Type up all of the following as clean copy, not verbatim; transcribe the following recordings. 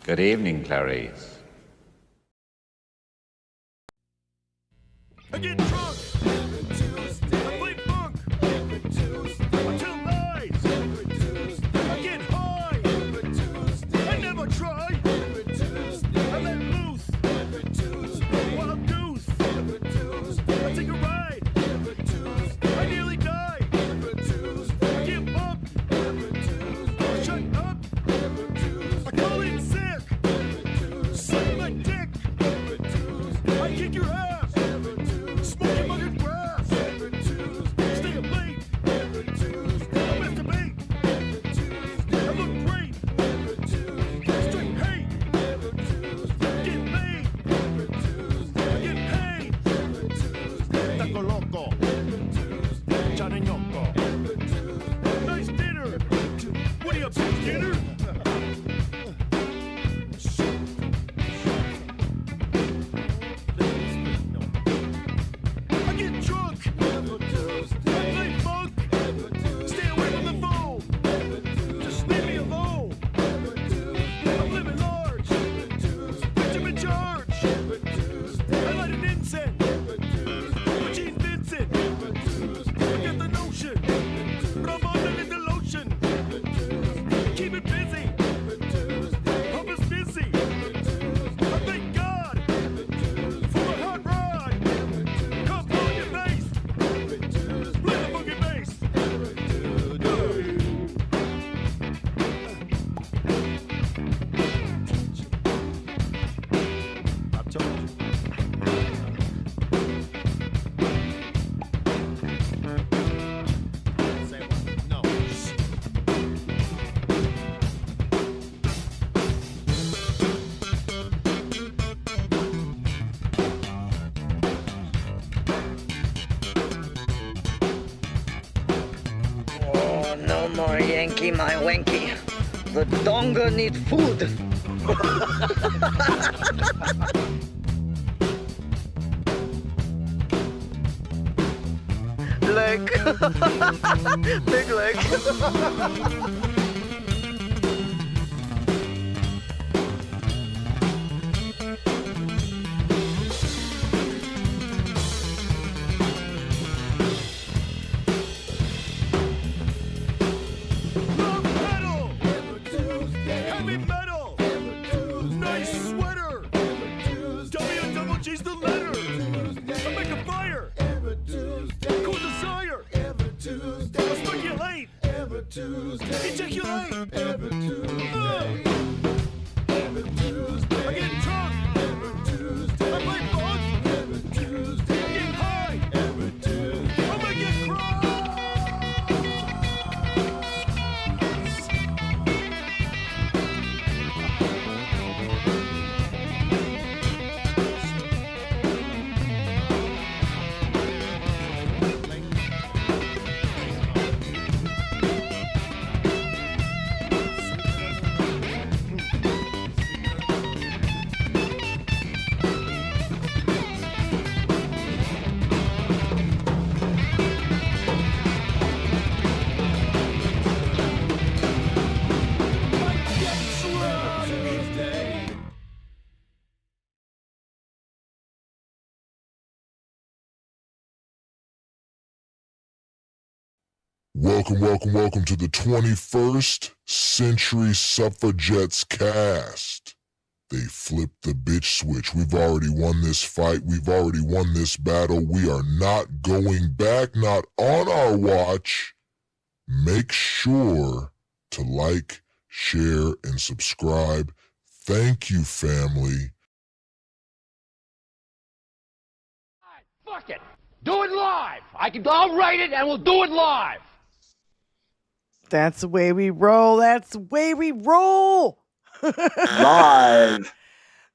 Good evening, Clarice. I get drunk. I play funk. I tell lies. I get high. I never try. I let loose. Wild goose. I take a ride. I nearly die. I get bumped. Shut up. I call in sick. Suck my dick. I kick your ass. Smoke your fucking grass. Stay up late. I masturbate. I look great. Straight hate. Get laid. Get paid. Taco loco. Johnny Yoko. Nice dinner. What are you up to, dinner? I get drunk. I play funk. Stay away from the phone. Just leave me alone. I'm living large. Victim in charge. I light an incense. Gene Vincent. I get the notion. Ramona in the lotion. Keep it busy. Pump is busy. I thank God for a hot ride. Come on your face. Play the fucking bass. I've told you. Say what? No. Oh, no more Yankee, my wanky. The donga need food. Leg. Big leg. Love metal. Heavy metal. Nice sweater. W double G's the letter. I make a fire. Cool desire. I speculate. Ejaculate. I get drunk. I play funk. I get high. I make it cry. Welcome to the 21st Century Suffragettes cast. They flipped the bitch switch. We've already won this fight. We've already won this battle. We are not going back, not on our watch. Make sure to like, share, and subscribe. Thank you, family. Fuck it. Do it live. I'll write it and we'll do it live. That's the way we roll. That's the way we roll. Live.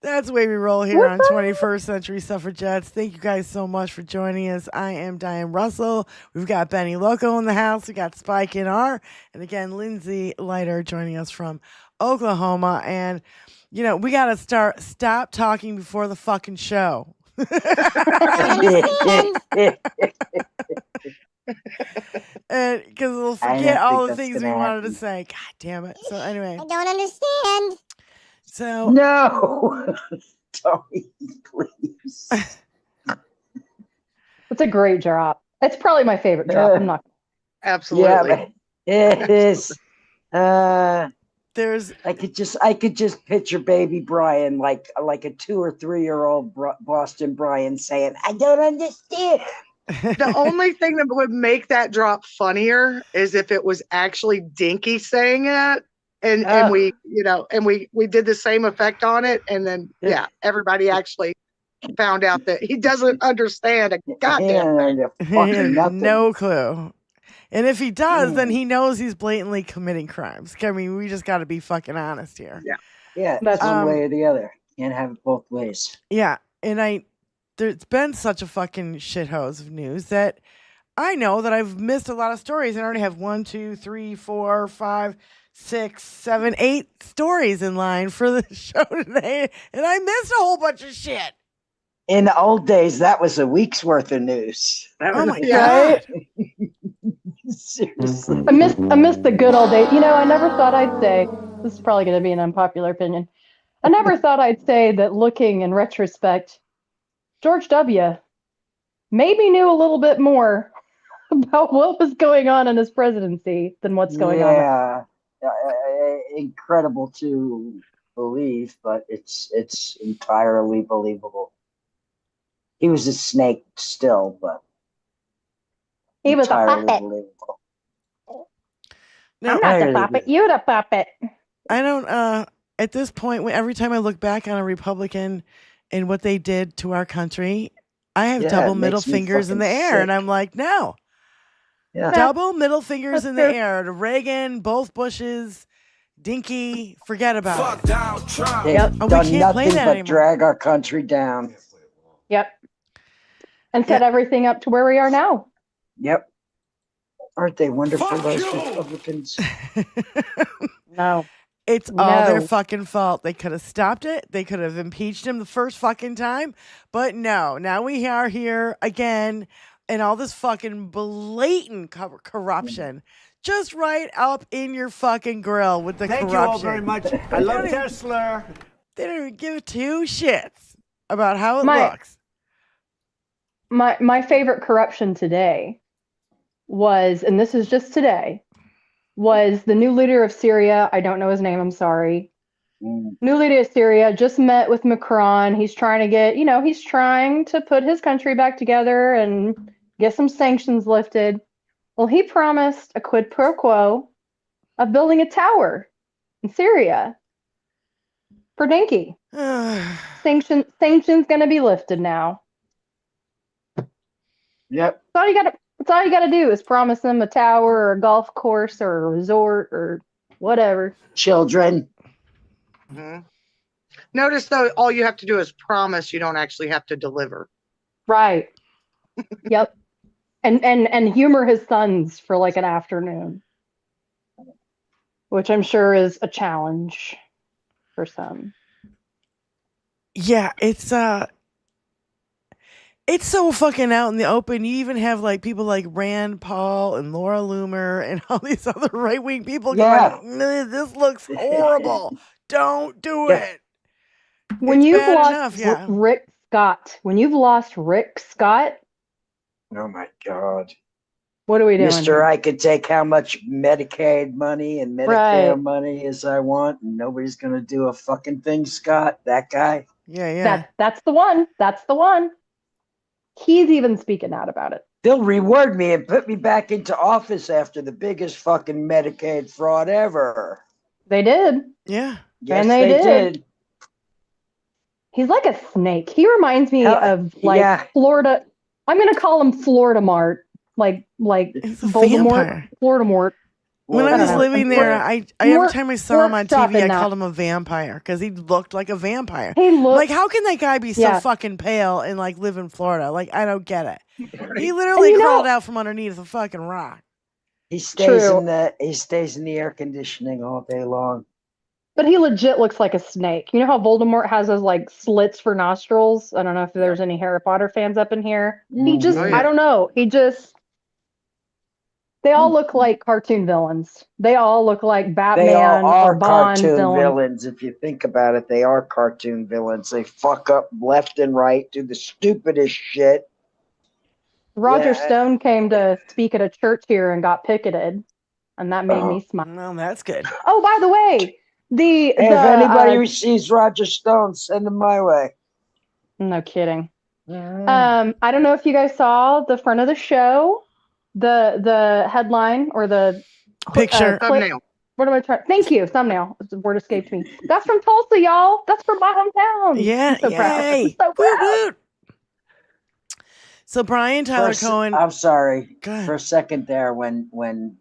That's the way we roll here on 21st Century Suffragettes. Thank you guys so much for joining us. I am Diane Russell. We've got Benny Loco in the house. We got Spike in R. And again, Lindsay Leiter joining us from Oklahoma. And, you know, we got to stop talking before the fucking show. And because we'll forget all the things we wanted to say. God damn it. So anyway. I don't understand. So No, Tony, please. It's a great drop. It's probably my favorite drop. I'm not. absolutely, Yeah, but it is. there's I could just picture baby Brian like a 2 or 3 year old Boston Brian saying, "I don't understand." The only thing that would make that drop funnier is if it was actually Dinky saying it, and we, and we did the same effect on it, and then everybody actually found out that he doesn't understand a goddamn thing. he Fucking has nothing. no clue. And if he does, then he knows he's blatantly committing crimes. I mean, we just got to be fucking honest here. Yeah, That's it's one way or the other. Can't have it both ways. Yeah, and there's been such a fucking shithose of news that I know that I've missed a lot of stories, and I already have 1, 2, 3, 4, 5, 6, 7, 8 stories in line for the show today, and I missed a whole bunch of shit. In the old days, that was a week's worth of news. Oh my Yeah. god! Seriously. I miss the good old days. I never thought I'd say, this is probably going to be an unpopular opinion. I never thought I'd say that looking in retrospect, George W. maybe knew a little bit more about what was going on in his presidency than what's going on now. Incredible to believe, but it's entirely believable. He was a snake still, but He was a entirely puppet. believable. No, I'm not the Entirely puppet. You the puppet. I don't. At this point, every time I look back on a Republican and what they did to our country, I have Yeah, double it middle makes me fingers in the fucking air, and sick. I'm like, no. Yeah. Double middle fingers That's in the fair. air to Reagan, both Bushes, Dinky. Forget about it. Donald Trump. They've Yep. Oh, we done can't play nothing that but anymore. drag our country down. Yep. And set everything up to where we are now. Yep. Aren't they wonderful, Fuck those you. Republicans? No. It's all their No. fucking fault. They could have stopped it. They could have impeached him the first fucking time. But no, now we are here again, and all this fucking blatant corruption. Just right up in your fucking grill with the Thank corruption. you all very much. I love Tesla. They don't even give 2 shits about how it My- looks. My favorite corruption today was, and this is just today, was the new leader of Syria. I don't know his name, I'm sorry. Mm. New leader of Syria just met with Macron. He's trying to get, he's trying to put his country back together and get some sanctions lifted. Well, he promised a quid pro quo of building a tower in Syria for Dinky. Sanctions going to be lifted now. Yep. That's all you gotta do is promise them a tower or a golf course or a resort or whatever. Children. Mhm. Notice though, all you have to do is promise. You don't actually have to deliver. Right. Yep. And humor his sons for like an afternoon, which I'm sure is a challenge for some. Yeah, it's so fucking out in the open. You even have like people like Rand Paul and Laura Loomer and all these other right wing people Yeah. going, "This looks horrible. Don't do Yeah. it." When It's you've bad lost enough, yeah. Rick Scott, Oh my God. what are we doing? Mister, I could take how much Medicaid money and Medicare Right. money as I want, and nobody's gonna do a fucking thing, Scott. That guy. Yeah. That's the one. That's the one. He's even speaking out about it. They'll reward me and put me back into office after the biggest fucking Medicaid fraud ever. They did. Yeah. Yes, they they did. did. He's like a snake. He reminds me of like yeah. Florida. I'm gonna call him Florida Mart, like He's a Voldemort. vampire. Florida Mort. When I I was don't know. living there, I every More- time I saw him more on stuff TV, I in that. called him a vampire because he looked like a vampire. He looks Like, how can that guy be so Yeah. fucking pale and like live in Florida? Like, I don't get it. He literally crawled out from underneath a fucking rock. He stays True. in the air conditioning all day long. but he legit looks like a snake. You know how Voldemort has those like slits for nostrils? I don't know if there's any Harry Potter fans up in here. He just Oh, yeah. I don't know. He just They all look like cartoon villains. They all look like They Batman all or are Bond cartoon villains. villains. If you think about it, they are cartoon villains. They fuck up left and right, do the stupidest shit. Roger Yeah. Stone came to speak at a church here and got picketed, and that made me smile. Well, that's good. Oh, by the way, Hey, if anybody receives Roger Stone, send him my way. no kidding. I don't know if you guys saw the front of the show, the headline or the Picture. clip. Thumbnail. What am I trying? Thank you, thumbnail. The word escaped me. That's from Tulsa, y'all. That's from my hometown. Yeah, I'm so proud. I'm yay. so Woot, proud. woot. So Brian Tyler Cohen. I'm sorry. Go ahead. For a second there, when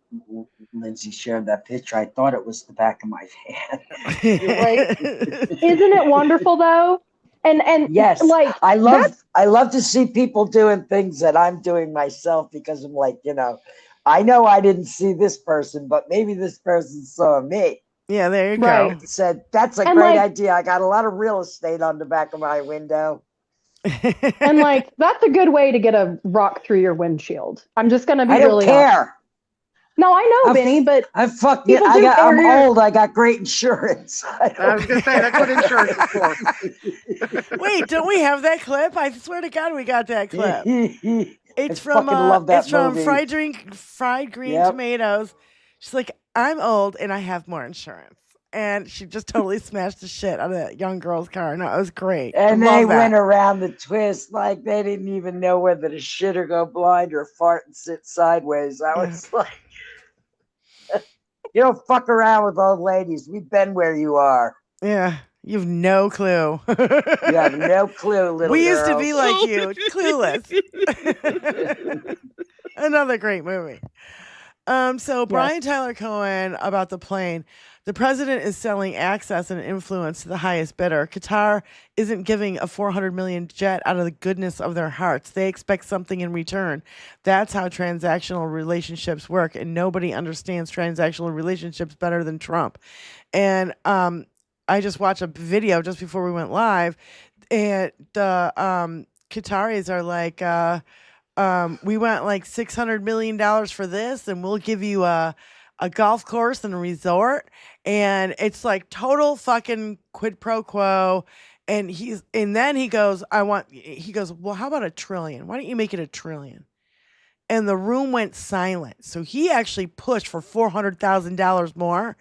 Lindsay shared that picture, I thought it was the back of my hand. Isn't it wonderful though? And Yes, like I love to see people doing things that I'm doing myself, because I'm like, I know I didn't see this person, but maybe this person saw me. Yeah, there you Right. go. Said, that's a And, great like- idea. I got a lot of real estate on the back of my window. and like that's a good way to get a rock through your windshield. I'm just gonna be I don't really care. honest. No, I know, I'm- Benny, but I'm fucking. People do I'm carry- old. I got great insurance. I was gonna say that's what insurance is for. Wait, don't we have that clip? I swear to God, we got that clip. It's I from fucking love that it's from movie. fried green Yep. tomatoes. She's like, I'm old and I have more insurance. And she just totally smashed the shit out of that young girl's car. No, it was great. And I they love that. went around the twist like they didn't even know whether to shit or go blind or fart and sit sideways. I was like, you don't fuck around with old ladies. We've been where you are. Yeah, you have no clue. You have no clue, little We used to be girls. like you, clueless. Another great movie. So Brian Tyler Cohen about the plane. The president is selling access and influence to the highest bidder. Qatar isn't giving a $400 million jet out of the goodness of their hearts. They expect something in return. That's how transactional relationships work, and nobody understands transactional relationships better than Trump. And I just watched a video just before we went live, and the Qataris are like, we want like $600 million for this, and we'll give you a golf course and a resort. And it's like total fucking quid pro quo. And then he goes, well, how about $1 trillion? Why don't you make it $1 trillion? And the room went silent. So he actually pushed for $400,000 more,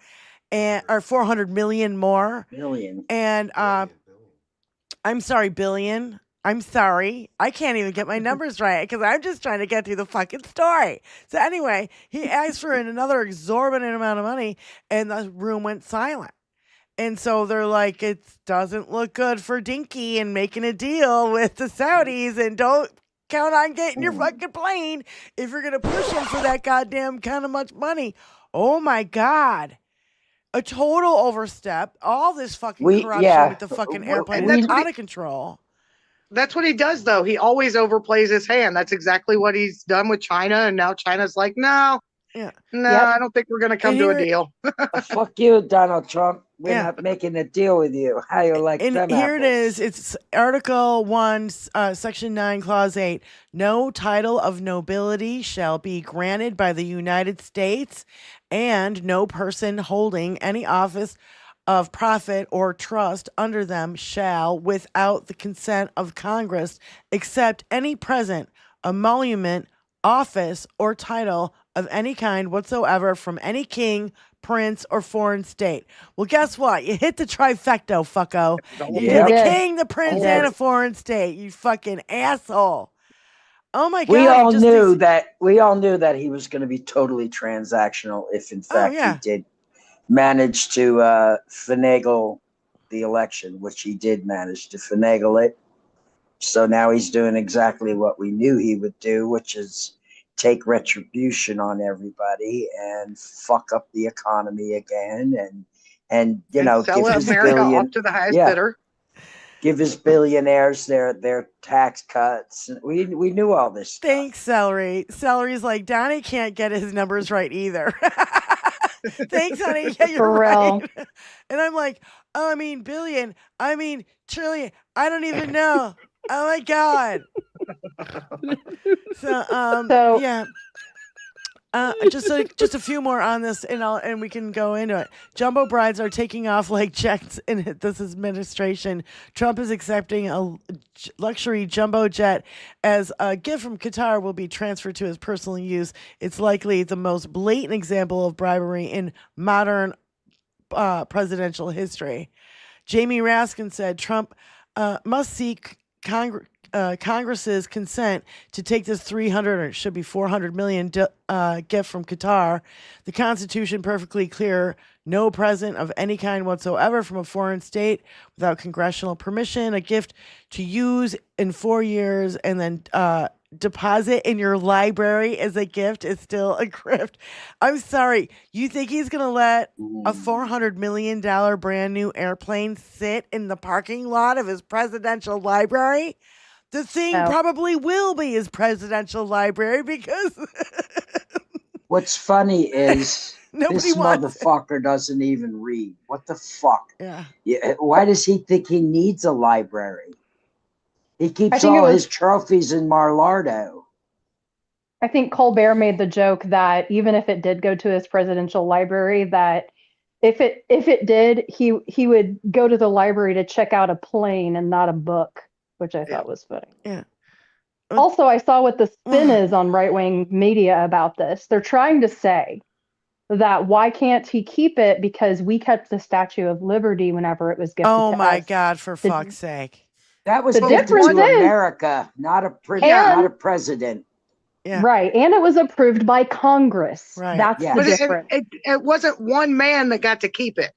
or 400 million more. Million. And I'm sorry, billion. I'm sorry. I can't even get my numbers right because I'm just trying to get through the fucking story. So anyway, he asked for another exorbitant amount of money and the room went silent. And so they're like, it doesn't look good for Dinky and making a deal with the Saudis, and don't count on getting your fucking plane if you're going to push them for that goddamn kind of much money. Oh my God. A total overstep. All this fucking corruption with the fucking airplane is out of control. That's what he does, though. He always overplays his hand. That's exactly what he's done with China, and now China's like, no, I don't think we're going to come to a deal. Fuck you, Donald Trump. We're not making a deal with you. How you like and them here apples? it is. It's Article 1, Section 9, Clause 8. No title of nobility shall be granted by the United States, and no person holding any office of profit or trust under them shall, without the consent of Congress, accept any present, emolument, office, or title of any kind whatsoever from any king, prince, or foreign state. Well, guess what? You hit the trifecta, fucko. You did the king, the prince, and a foreign state. You fucking asshole. Oh my God. We all knew that he was going to be totally transactional if in fact he did manage to finagle the election, which he did manage to finagle it. So now he's doing exactly what we knew he would do, which is take retribution on everybody and fuck up the economy again, and sell give his America off to the highest bidder. Give his billionaires their tax cuts. We knew all this stuff. Thanks, Celery. Celery's like, Donnie can't get his numbers right either. Thanks, honey. Yeah, you're For real. right. And I'm like, oh, I mean billion. I mean trillion. I don't even know. Oh my God. So yeah. Just a few more on this, and we can go into it. Jumbo brides are taking off like jets in this administration. Trump is accepting a luxury jumbo jet as a gift from Qatar will be transferred to his personal use. It's likely the most blatant example of bribery in modern presidential history. Jamie Raskin said Trump must seek Congress's consent to take this 300 or it should be 400 million gift from Qatar. The Constitution perfectly clear: no present of any kind whatsoever from a foreign state without congressional permission. A gift to use in 4 years and then deposit in your library as a gift is still a grift. I'm sorry. You think he's going to let a $400 million brand new airplane sit in the parking lot of his presidential library? The thing probably will be his presidential library because what's funny is this motherfucker it. Doesn't even read. What the fuck? Yeah. Why does he think he needs a library? He keeps all his trophies in Mar-a-Lago. I think Colbert made the joke that even if it did go to his presidential library, that if it did, he would go to the library to check out a plane and not a book, which I thought was funny. Yeah. Also, I saw what the spin is on right-wing media about this. They're trying to say that why can't he keep it because we kept the Statue of Liberty whenever it was gifted to us. Oh my God, for fuck's sake. That was the difference to America, not a president. Yeah. Right. And it was approved by Congress. Right. That's the difference. It wasn't one man that got to keep it.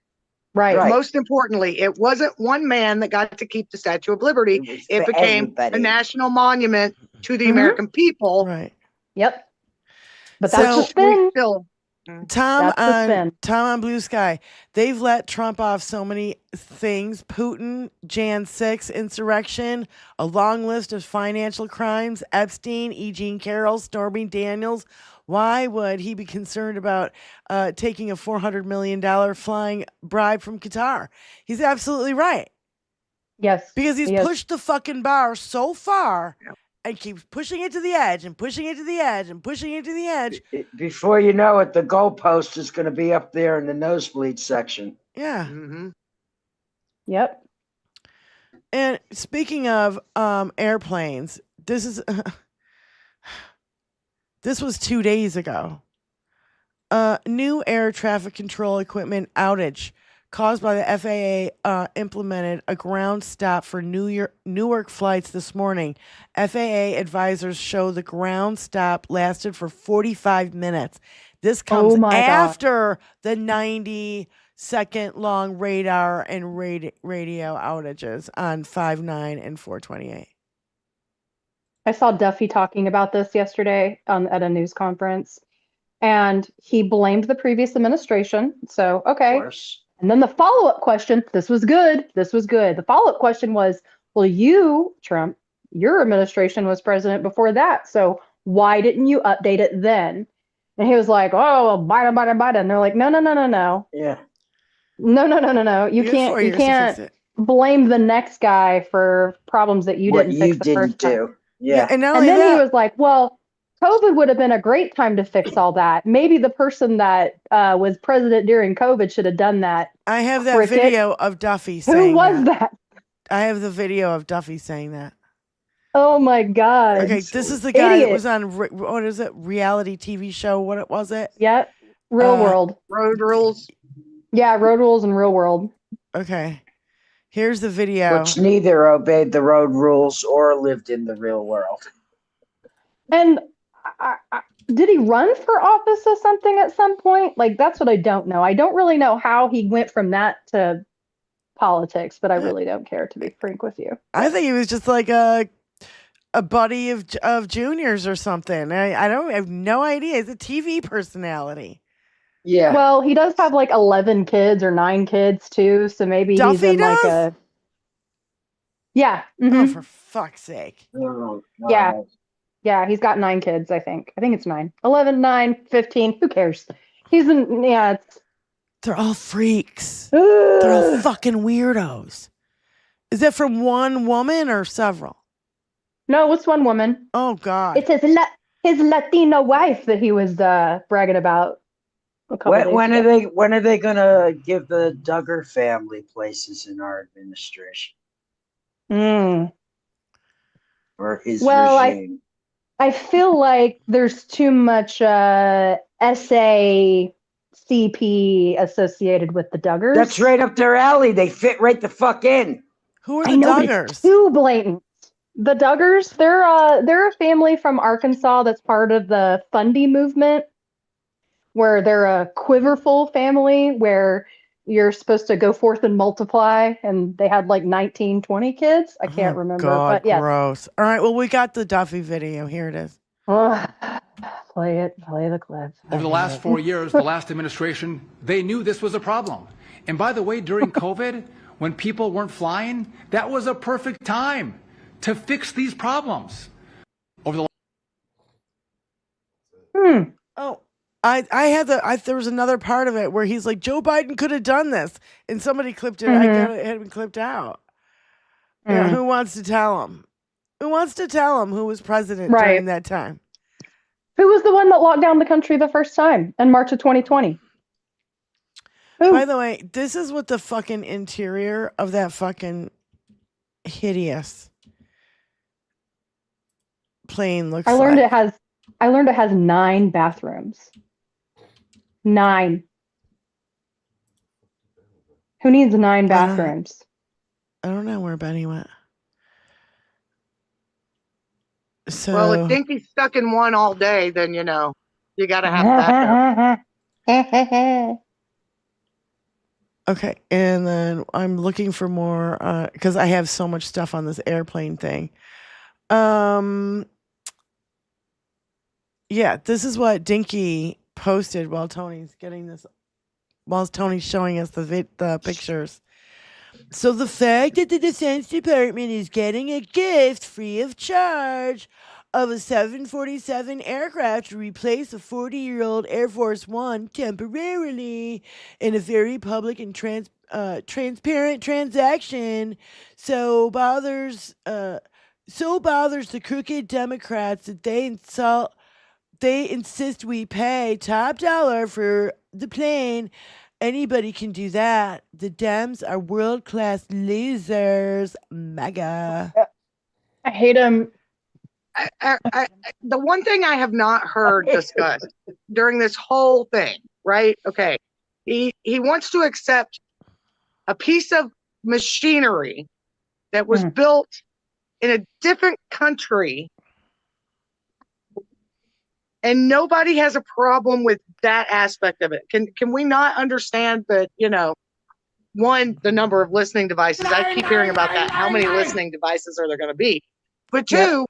Right. Most importantly, it wasn't one man that got to keep the Statue of Liberty. It became a national monument to the American people. Right. Yep. But that's the spin. Tom on Blue Sky. They've let Trump off so many things. Putin, Jan 6, insurrection, a long list of financial crimes, Epstein, E. Jean Carroll, Stormy Daniels. Why would he be concerned about taking a $400 million flying bribe from Qatar? He's absolutely right. Yes. Because he's pushed the fucking bar so far. Yep. And keeps pushing it to the edge and pushing it to the edge and pushing it to the edge. Before you know it, the goalpost is going to be up there in the nosebleed section. Yeah. Mm-hmm. Yep. And speaking of airplanes, this was 2 days ago. New air traffic control equipment outage caused by the FAA implemented a ground stop for Newark flights this morning. FAA advisors show the ground stop lasted for 45 minutes. This comes after the 90-second long radar and radio outages on 5/9 and 4/28. I saw Duffy talking about this yesterday at a news conference, and he blamed the previous administration. So, okay. Of course. And then the follow-up question, this was good. The follow-up question was, well, you, Trump, your administration was president before that. So why didn't you update it then? And he was like, oh, well, Biden. And they're like, no. Yeah. No. You can't blame the next guy for problems that you didn't fix the first time. Yeah. And then he was like, well, COVID would have been a great time to fix all that. Maybe the person that was president during COVID should have done that. I have that video of Duffy saying Who was that? I have the video of Duffy saying that. Oh, my God. Okay, this is the guy that was on, what is it, reality TV show? What was it? Yeah, Real World. Road Rules. Yeah, Road Rules and Real World. Okay. Here's the video. Which neither obeyed the road rules or lived in the real world. And did he run for office or something at some point? Like, that's what I don't know. I don't really know how he went from that to politics, but I really don't care, to be frank with you. I think he was just like a buddy of Junior's or something. I have no idea. He's a TV personality. Yeah. Well, he does have like 11 kids or 9 kids too, so maybe Duffy he's in does? like a. Yeah. Oh, for fuck's sake. Yeah, he's got 9 kids, I think. I think it's 9. 11, 9, 15. Who cares? They're all freaks. They're all fucking weirdos. Is that from one woman or several? No, it's one woman. Oh, God. It says his Latino wife that he was bragging about a couple days When ago. are they gonna give the Duggar family places in our administration Mm. or his Well, regime? I feel like there's too much SACP associated with the Duggars. That's right up their alley. They fit right the fuck in. Who are I the know, but Duggars? it's too blatant. The Duggars, they're a family from Arkansas that's part of the Fundy movement, where they're a quiverful family where you're supposed to go forth and multiply, and they had like 19, 20 kids. I can't remember, God, but yeah. gross. All right, well, we got the Duffy video. Here it is. Play the clip. Over the last 4 years, the last administration, they knew this was a problem. And by the way, during COVID, when people weren't flying, that was a perfect time to fix these problems. Over the Oh, there was another part of it where he's like, Joe Biden could have done this, and somebody clipped it. I got it had been clipped out. Yeah, who wants to tell him? Who wants to tell him who was president during that time? Who was the one that locked down the country the first time in March of 2020? Who? By the way, this is what the fucking interior of that fucking hideous plane looks like. I learned it has 9 bathrooms. 9. Who needs 9 bathrooms? I don't know where Benny went. So, well, if Dinky's stuck in one all day, then you got to have backup. Okay, and then I'm looking for more because I have so much stuff on this airplane thing. Yeah, this is what Dinky posted while Tony's showing us the pictures. So the fact that the Defense Department is getting a gift free of charge of a 747 aircraft to replace a 40-year-old Air Force One temporarily in a very public and transparent transaction so bothers the crooked Democrats that they insist we pay top dollar for the plane. Anybody can do that. The Dems are world-class losers. MAGA. I hate him. The one thing I have not heard discussed during this whole thing, right? Okay. He wants to accept a piece of machinery that was built in a different country, and nobody has a problem with that aspect of it. Can we not understand that, one, the number of listening devices? I keep hearing about that. How many listening devices are there going to be? But two,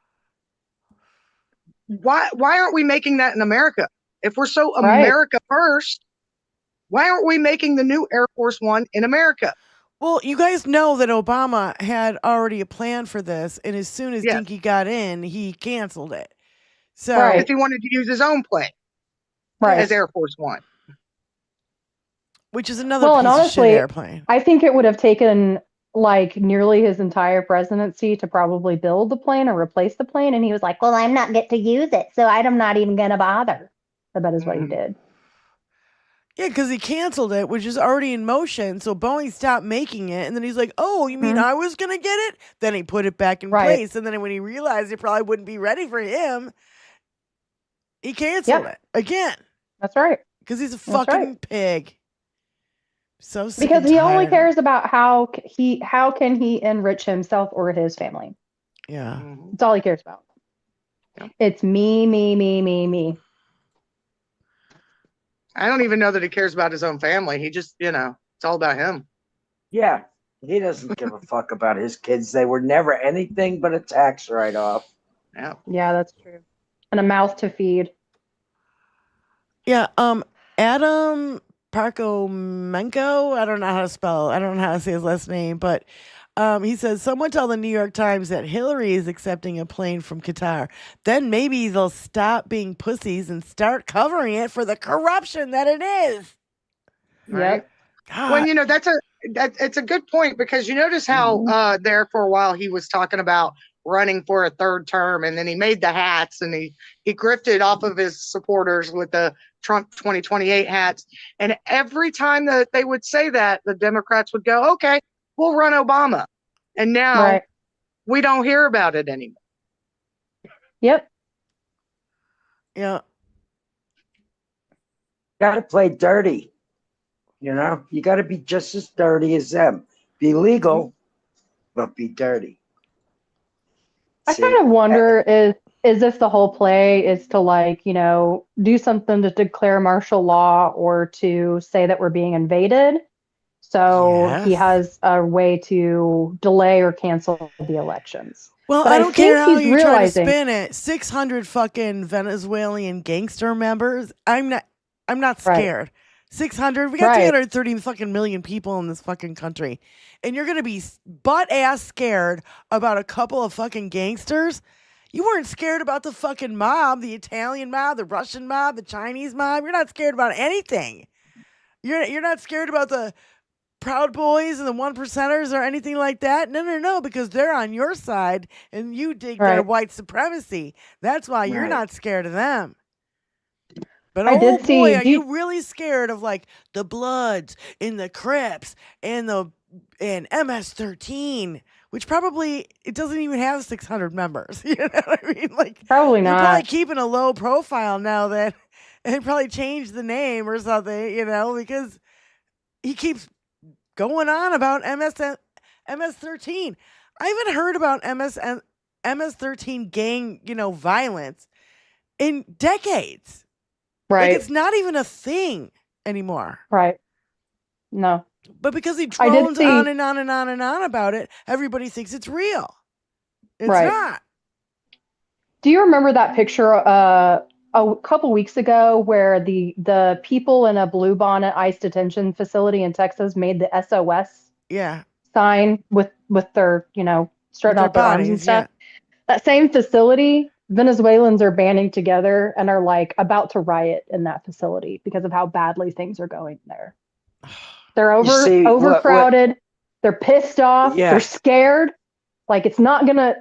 why aren't we making that in America? If we're so America first, why aren't we making the new Air Force One in America? Well, you guys know that Obama had already a plan for this, and as soon as Dinky got in, he canceled it. So if he wanted to use his own plane as Air Force One. Which is another piece of shit airplane. I think it would have taken like nearly his entire presidency to probably build the plane or replace the plane. And he was like, well, I'm not get to use it, so I'm not even going to bother. I bet is what he did. Yeah, because he canceled it, which is already in motion. So Boeing stopped making it. And then he's like, oh, you mean I was going to get it? Then he put it back in place. And then when he realized it probably wouldn't be ready for him, he canceled it again. That's right. Because he's a fucking pig. So sick because he only tired. cares about how can he enrich himself or his family. Yeah. That's all he cares about. Yeah. It's me, me, me, me, me. I don't even know that he cares about his own family. He just, it's all about him. Yeah. He doesn't give a fuck about his kids. They were never anything but a tax write-off. Yeah. Yeah, that's true. And a mouth to feed. Yeah. Adam Parkomenko, I don't know how to say his last name, but he says, someone tell the New York Times that Hillary is accepting a plane from Qatar. Then maybe they'll stop being pussies and start covering it for the corruption that it is. Right. Well, it's a good point, because you notice how there for a while he was talking about running for a third term, and then he made the hats, and he grifted off of his supporters with the Trump 2028 hats. And every time that they would say that, the Democrats would go, okay, we'll run Obama. And now we don't hear about it anymore. Yep. Yeah. Got to play dirty. You know, you got to be just as dirty as them. Be legal, but be dirty. I kind of wonder is if the whole play is to, like, you know, do something to declare martial law or to say that we're being invaded. So he has a way to delay or cancel the elections. Well, but I don't care how you try to realizing- spin it. 600 fucking Venezuelan gangster members. I'm not scared. 600. We got 330 fucking million people in this fucking country. And you're going to be butt ass scared about a couple of fucking gangsters? You weren't scared about the fucking mob, the Italian mob, the Russian mob, the Chinese mob. You're not scared about anything. You're not scared about the Proud Boys and the one percenters or anything like that. No, because they're on your side and you dig their white supremacy. That's why you're not scared of them. But I did boy, see, are you really scared of like the Bloods and the Crips and MS-13, which probably it doesn't even have 600 members. You know what I mean? Like probably they're not. probably keeping a low profile now that they probably changed the name or something. You know, because he keeps going on about MS-13. I haven't heard about MS-13 gang, violence in decades. Right. Like it's not even a thing anymore. Right. No. But because he drones on and on and on and on about it, everybody thinks it's real. It's not. Do you remember that picture a couple weeks ago where the people in a bluebonnet ICE detention facility in Texas made the SOS sign with their, stretching out their arms and stuff? That same facility, Venezuelans are banding together and are like about to riot in that facility because of how badly things are going there. They're overcrowded. They're pissed off. They're scared. Like it's not gonna.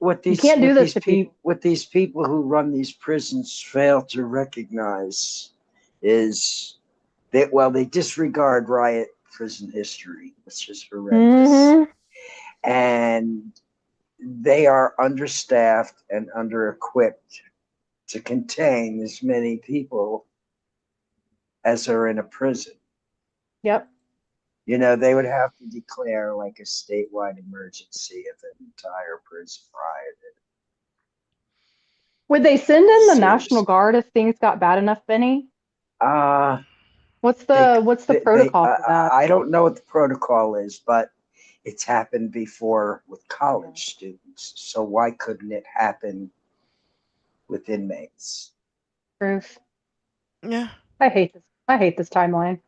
You can't do this to people. What these people who run these prisons fail to recognize is that they disregard riot prison history, which is horrendous, and they are understaffed and under-equipped to contain as many people as are in a prison. Yep. They would have to declare like a statewide emergency if an entire prison rioted. Would they send in the National Guard if things got bad enough, Benny? What's the protocol for that? I don't know what the protocol is, but it's happened before with college students. So why couldn't it happen with inmates? Proof. Yeah. I hate this timeline.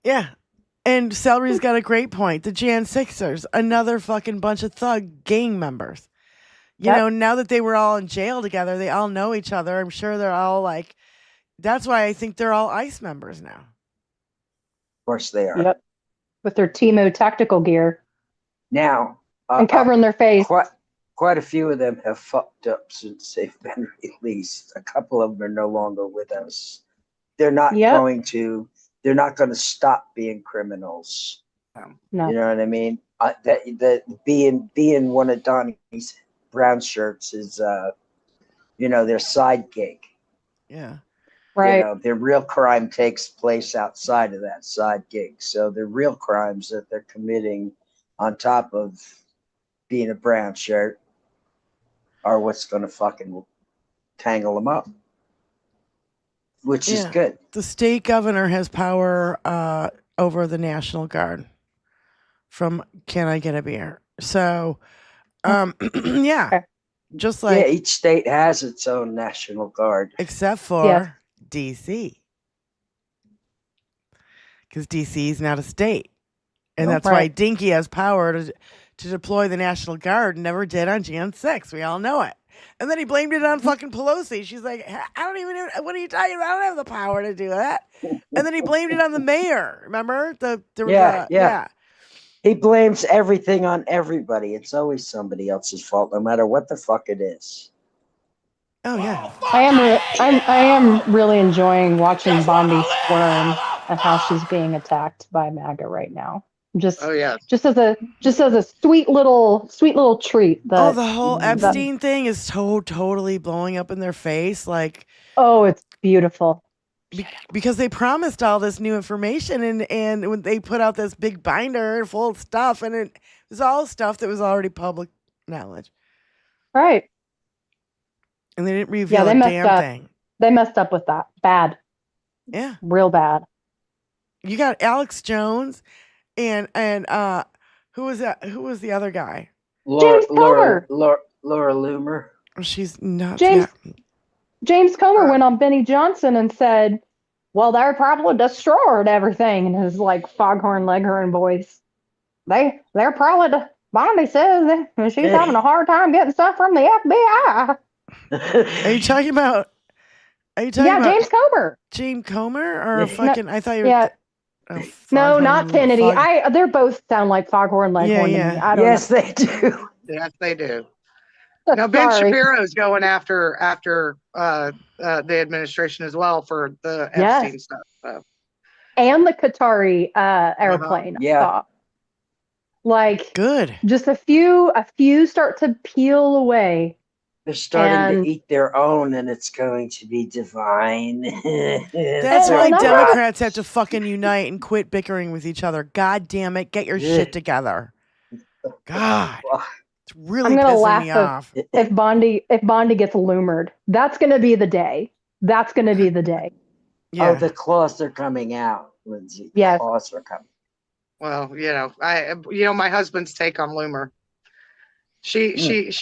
Yeah. And Celery's got a great point. The Jan Sixers, another fucking bunch of thug gang members. You know, now that they were all in jail together, they all know each other. I'm sure they're all like, that's why I think they're all ICE members now. Of course they are. Yep. With their Timo tactical gear. Now. And covering their face. Quite a few of them have fucked up since they've been released. A couple of them are no longer with us. They're not going to stop being criminals. No. You know what I mean? That being one of Donnie's brown shirts is, their side gig. Yeah. Right. Their real crime takes place outside of that side gig. So the real crimes that they're committing on top of being a brown shirt are what's going to fucking tangle them up. Which is good. The state governor has power over the National Guard from Can I Get a Beer? So, just like... each state has its own National Guard. Except for D.C. Because D.C. is not a state. And that's why Dinky has power to deploy the National Guard and never did on Jan 6. We all know it. And then he blamed it on fucking Pelosi. She's like, I don't even know. What are you talking about? I don't have the power to do that. And then he blamed it on the mayor. Remember? He blames everything on everybody. It's always somebody else's fault, no matter what the fuck it is. Oh yeah. I am really enjoying watching Bondi squirm at how she's being attacked by MAGA right now. Just Oh yeah. just as a sweet little treat. Oh, That the whole Epstein thing is totally blowing up in their face. Like, oh, it's beautiful. because they promised all this new information, and when they put out this big binder full of stuff, and it was all stuff that was already public knowledge, Right. and they didn't reveal they a messed damn up. thing. They messed up with that. Bad. Yeah, Real bad. you got Alex Jones, and who was that? Who was the other guy? James Comer. Laura Loomer. She's nuts. James Yeah. James Comer went on Benny Johnson and said, "Well, they're probably destroyed everything," in his like foghorn leghorn voice. They're probably Bondi says that she's having a hard time getting stuff from the FBI. Are you talking about? Yeah, James Comer. James Comer or fucking? I thought you were. Yeah. No, Foghorn not Kennedy. Fog- They both sound like foghorn leghorn to me. I don't Yes, know. they do. Yes, they do. Now Ben Sorry. Shapiro's going after the administration as well for the Yes. Epstein stuff. So. And the Qatari airplane. I Yeah. saw. Like Good. just a few start to peel away. They're starting And- to eat their own, and it's going to be divine. That's Well, why no, Democrats have to fucking unite and quit bickering with each other. God damn it, get your shit together. God, it's really I'm gonna pissing laugh me off. if Bondi gets loomered. That's gonna be the day. That's gonna be the day. Yeah. Oh, the claws are coming out, Lindsay. The Yes. claws are coming. Well, my husband's take on Loomer. She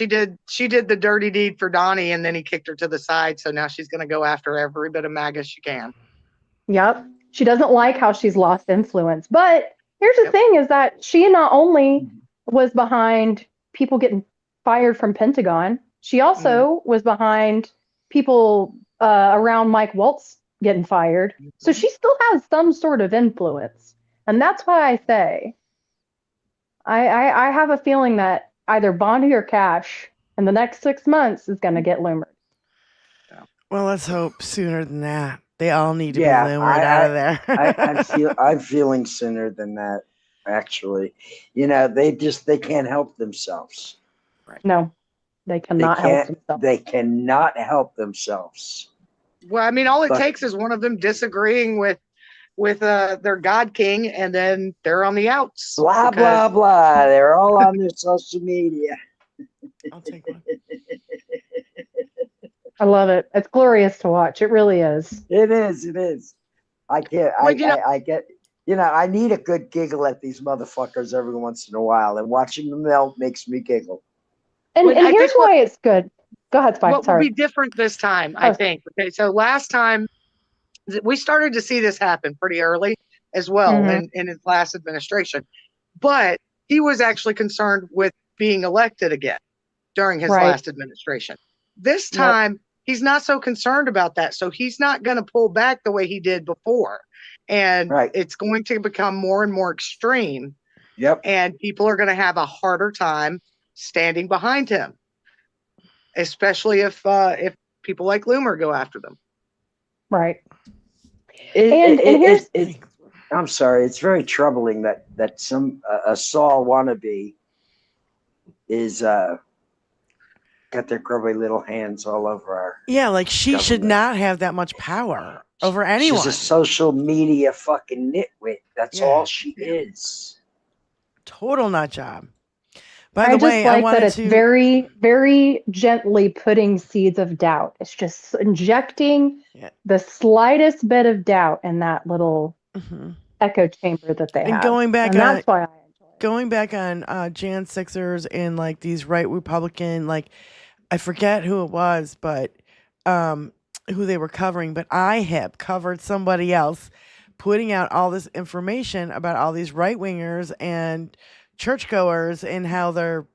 did the dirty deed for Donnie, and then he kicked her to the side. So now she's going to go after every bit of MAGA she can. Yep. She doesn't like how she's lost influence. But here's the thing is that she not only was behind people getting fired from Pentagon, she also was behind people around Mike Waltz getting fired. So she still has some sort of influence. And that's why I say I have a feeling that either Bondi or Cash in the next 6 months is going to get loomered. Well, let's hope sooner than that. They all need to Yeah, be loomered out of there. I'm feeling sooner than that. Actually, they can't help themselves. No, they cannot help themselves. They cannot help themselves. Well, I mean, all it But- takes is one of them disagreeing with their God King, and then they're on the outs. Blah because- blah blah. They're all on their social media. I'll take one. I love it. It's glorious to watch. It really is. It is. It is. I can't. Well, I get. I need a good giggle at these motherfuckers every once in a while, and watching them melt makes me giggle. And Well, I here's think why it's good. Go ahead, Spike. What will Sorry. be different this time, I Oh. think. Okay, so last time we started to see this happen pretty early as well Mhm. in his last administration, but he was actually concerned with being elected again during his Right. last administration. This Yep. time, he's not so concerned about that, so he's not going to pull back the way he did before, and Right. it's going to become more and more extreme, Yep. and people are going to have a harder time standing behind him, especially if people like Loomer go after them. Right. And here's- I'm sorry. It's very troubling that some a Saul wannabe is got their grubby little hands all over our. Yeah, like she should Government. not have that much power over anyone. She's a social media fucking nitwit. That's Yeah. all she is. Total nut job. By I the just way, I like wanted that it's to. very, very gently putting seeds of doubt. It's just injecting Yeah. the slightest bit of doubt in that little Mhm. echo chamber that they And have. going back and on- that's why I enjoy it. Going back on Jan Sixers and like these right Republican, like I forget who it was, but who they were covering, but IHIP covered somebody else putting out all this information about all these right wingers and churchgoers and how they're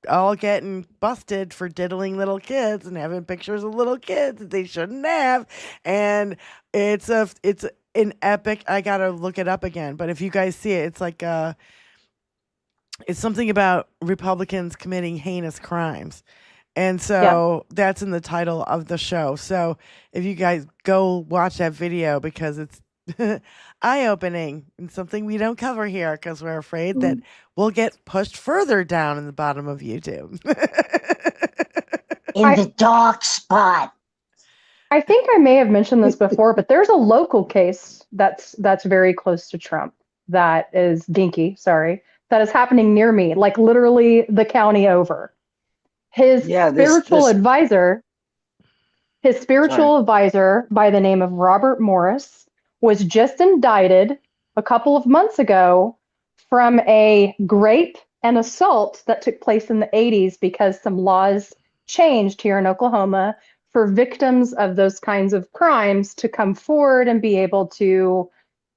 all getting busted for diddling little kids and having pictures of little kids that they shouldn't have. And it's an epic. I gotta look it up again, but if you guys see it, it's like it's something about Republicans committing heinous crimes. And so that's in the title of the show. So if you guys go watch that video, because it's eye-opening and something we don't cover here because we're afraid that we'll get pushed further down in the bottom of YouTube. In the dark spot. I think I may have mentioned this before, but there's a local case that's very close to Trump that is that is happening near me, like literally the county over. His spiritual advisor by the name of Robert Morris was just indicted a couple of months ago from a rape and assault that took place in the 80s because some laws changed here in Oklahoma for victims of those kinds of crimes to come forward and be able to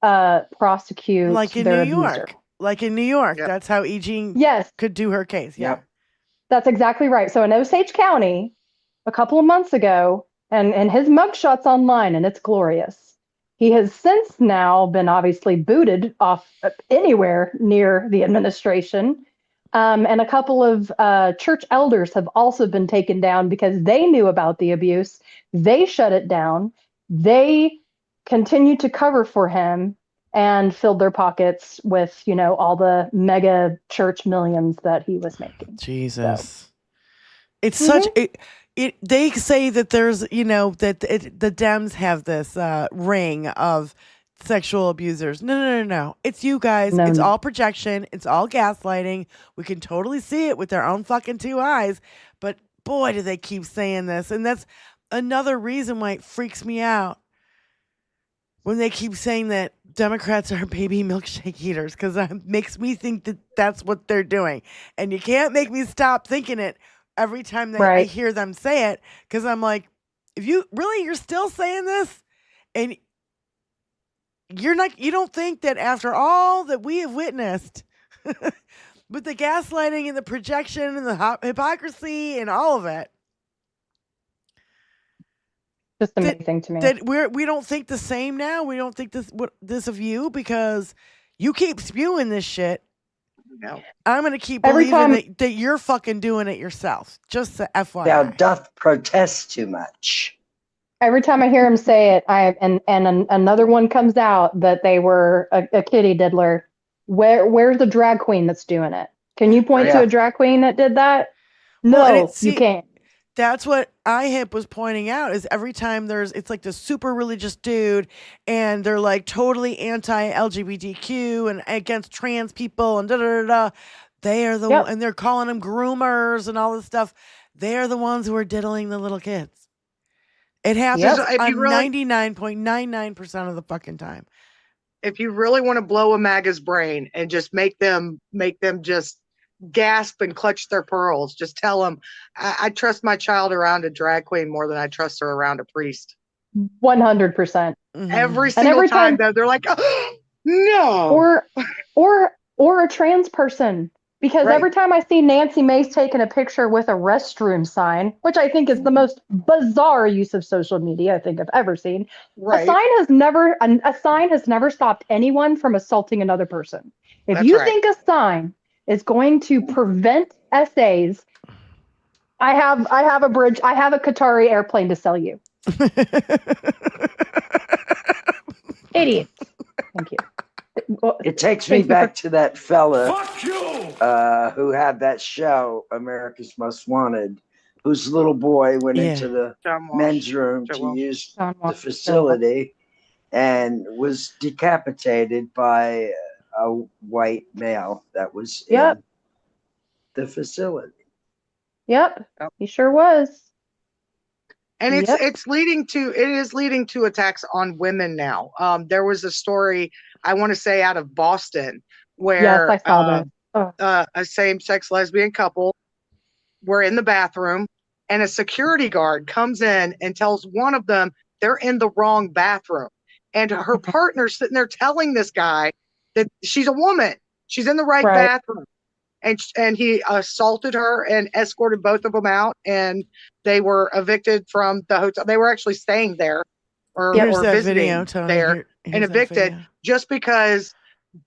prosecute like in their New abuser. York. Like in New York. That's how E. Jean could do her case. Yeah. That's exactly right. So in Osage County, a couple of months ago, and his mugshot's online, and it's glorious. He has since now been obviously booted off anywhere near the administration. And a couple of church elders have also been taken down because they knew about the abuse. They shut it down. They continued to cover for him and filled their pockets with, all the mega church millions that he was making. Jesus. So. It's such they say that there's, the Dems have this ring of sexual abusers. No. It's you guys. It's all projection. It's all gaslighting. We can totally see it with their own fucking two eyes. But boy, do they keep saying this. And that's another reason why it freaks me out when they keep saying that Democrats are baby milkshake eaters, because it makes me think that that's what they're doing. And you can't make me stop thinking it every time that I hear them say it, because I'm like, you're still saying this? And you don't think that after all that we have witnessed with the gaslighting and the projection and the hypocrisy and all of it, just amazing to me that we don't think the same now. We don't think this of you, because you keep spewing this shit. No, I'm gonna keep believing that you're fucking doing it yourself. Just the FYI. Thou doth protest too much. Every time I hear him say it, and another one comes out that they were a kitty diddler. Where's the drag queen that's doing it? Can you point to a drag queen that did that? No, you can't. That's what IHIP was pointing out, is every time it's like this super religious dude and they're like totally anti-LGBTQ and against trans people and they are and they're calling them groomers and all this stuff. They are the ones who are diddling the little kids. It happens on 99.99% of the fucking time. If you really want to blow a MAGA's brain and just make them just gasp and clutch their pearls, just tell them, I trust my child around a drag queen more than I trust her around a priest. 100%. Every single time though, they're like, oh, no. Or a trans person. Because every time I see Nancy Mace taking a picture with a restroom sign, which I think is the most bizarre use of social media I think I've ever seen, a sign has never stopped anyone from assaulting another person. If you think a sign is going to prevent essays, I have a Qatari airplane to sell you. Idiots. Thank you. It takes me back to that fella who had that show, America's Most Wanted, whose little boy went into the men's room to use the facility and was decapitated by a white male that was in the facility. Yep, he sure was. And it is leading to attacks on women now. There was a story, I want to say, out of Boston, where I saw that. A same-sex lesbian couple were in the bathroom, and a security guard comes in and tells one of them they're in the wrong bathroom. And her partner's sitting there telling this guy that she's a woman. She's in the right bathroom. And he assaulted her and escorted both of them out, and they were evicted from the hotel. They were actually staying there or visiting there and evicted just because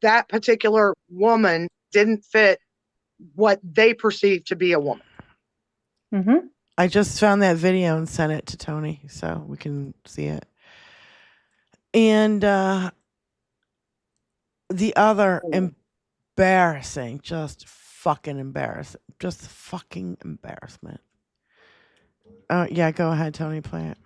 that particular woman didn't fit what they perceive to be a woman. Mm-hmm. I just found that video and sent it to Tony so we can see it. And the other embarrassing, just fucking embarrassment. Yeah, go ahead, Tony, play it.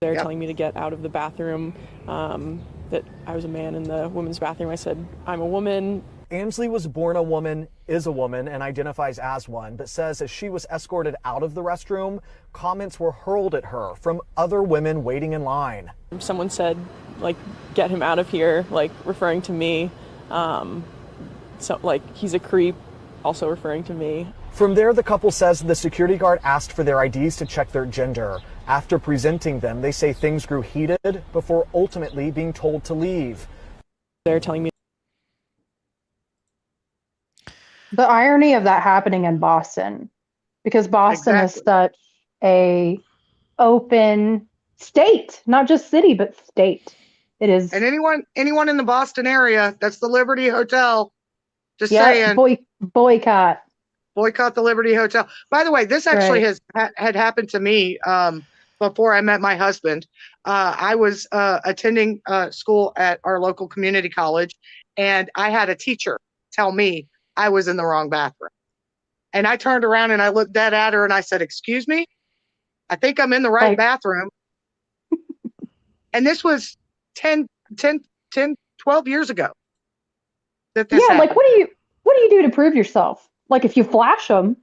They're telling me to get out of the bathroom, that I was a man in the women's bathroom. I said, I'm a woman. Ansley was born a woman, is a woman, and identifies as one, but says as she was escorted out of the restroom, comments were hurled at her from other women waiting in line. Someone said, like, get him out of here, like, referring to me. So, like, he's a creep, also referring to me. From there, the couple says the security guard asked for their IDs to check their gender. After presenting them, they say things grew heated before ultimately being told to leave. They're telling me. The irony of that happening in Boston, because Boston is such a open state, not just city, but state. It is. And anyone in the Boston area, that's the Liberty Hotel. Just saying. Boycott the Liberty Hotel. By the way, this actually had happened to me before I met my husband. I was attending school at our local community college, and I had a teacher tell me I was in the wrong bathroom. And I turned around and I looked dead at her and I said, excuse me, I think I'm in the right bathroom. And this was 10, 12 years ago. That this happened. Like what do you do to prove yourself? Like if you flash them,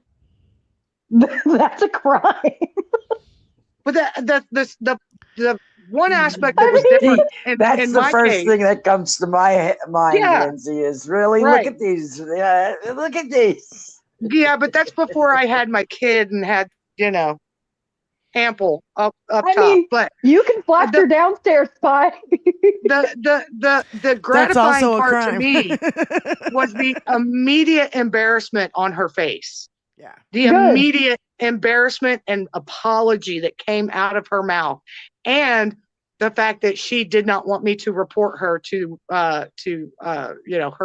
that's a crime. But the one aspect that was different that's in the my first case, thing that comes to my mind, Lindsay, is really look at these. Look at these. Yeah, but that's before I had my kid and had, ample up top. Mean, but you can flash your downstairs spy. the gratifying part to me was the immediate embarrassment on her face. Yeah. The immediate embarrassment and apology that came out of her mouth. And the fact that she did not want me to report her to her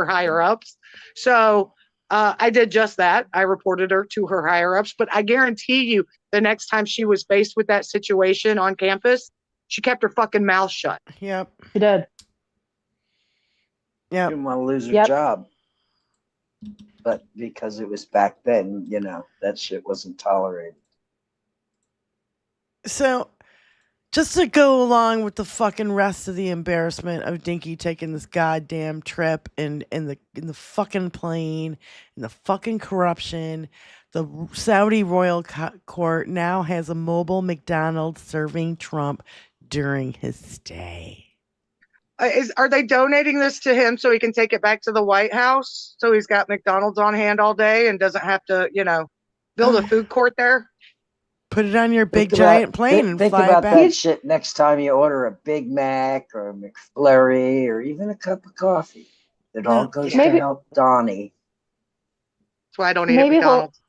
higher ups. So I did just that. I reported her to her higher ups, but I guarantee you the next time she was faced with that situation on campus, she kept her fucking mouth shut. Yep. She did. She didn't want to lose her job. But because it was back then, that shit wasn't tolerated. So, just to go along with the fucking rest of the embarrassment of Dinky taking this goddamn trip in the fucking plane, and the fucking corruption, the Saudi royal court now has a mobile McDonald's serving Trump during his stay. Are they donating this to him so he can take it back to the White House? So he's got McDonald's on hand all day and doesn't have to, build a food court there? Put it on your big giant plane and think fly about it back. that shit next time you order a Big Mac or a McFlurry or even a cup of coffee. It all goes to help Donnie. That's why I don't eat at McDonald's.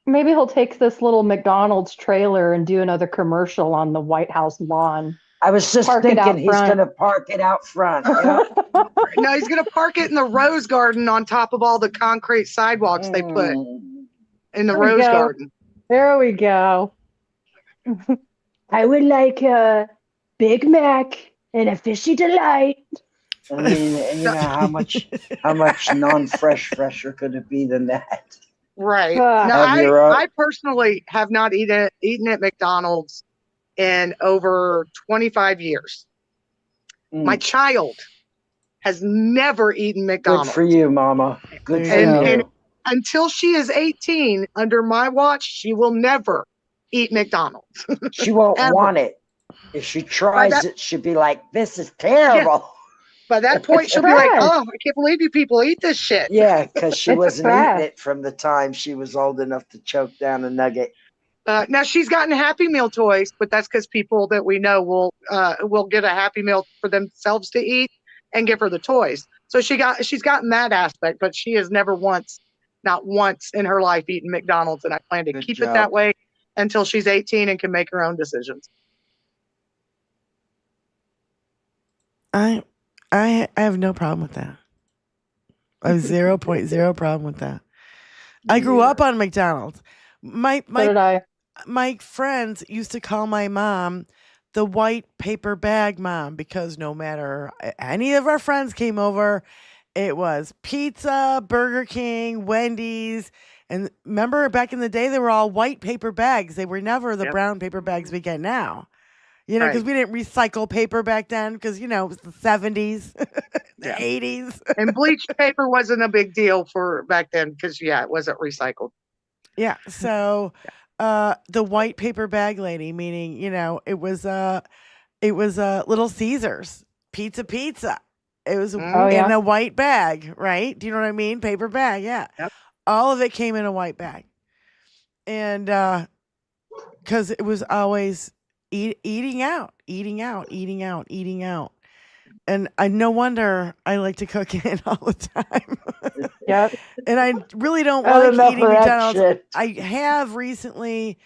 Maybe he'll take this little McDonald's trailer and do another commercial on the White House lawn. I was just thinking he's going to park it out front. No, he's going to park it in the Rose Garden on top of all the concrete sidewalks they put in the Rose Garden. There we go. I would like a Big Mac and a Fishy Delight. I mean, how much fresher could it be than that? Right. Now, I personally have not eaten at McDonald's in over 25 years. My child has never eaten McDonald's. Good for you, Mama. Good for you. And until she is 18, under my watch, she will never eat McDonald's. She won't want it. If she tries it, she'll be like, this is terrible. Yeah. By that point, she'll be like, oh, I can't believe you people eat this shit. Yeah, because she wasn't eating it from the time she was old enough to choke down a nugget. Now she's gotten Happy Meal toys, but that's because people that we know will get a Happy Meal for themselves to eat and give her the toys. So she's gotten that aspect, but she has never not once in her life eaten McDonald's, and I plan to keep it that way until she's 18 and can make her own decisions. I have no problem with that. I have 0.0 problem with that. I grew up on McDonald's. So did I. My friends used to call my mom the white paper bag mom because no matter any of our friends came over, it was pizza, Burger King, Wendy's. And remember back in the day, they were all white paper bags. They were never the brown paper bags we get now. You know, because we didn't recycle paper back then because, you know, it was the 70s, the 80s. And bleached paper wasn't a big deal for back then because, it wasn't recycled. Yeah. So the white paper bag lady, meaning, you know, it was Little Caesars, pizza. It was in a white bag, right? Do you know what I mean? Paper bag, yeah. Yep. All of it came in a white bag. And because it was always eating out. And no wonder I like to cook in all the time. Yep. And I really don't Not like enough eating of that McDonald's. shit. I have recently,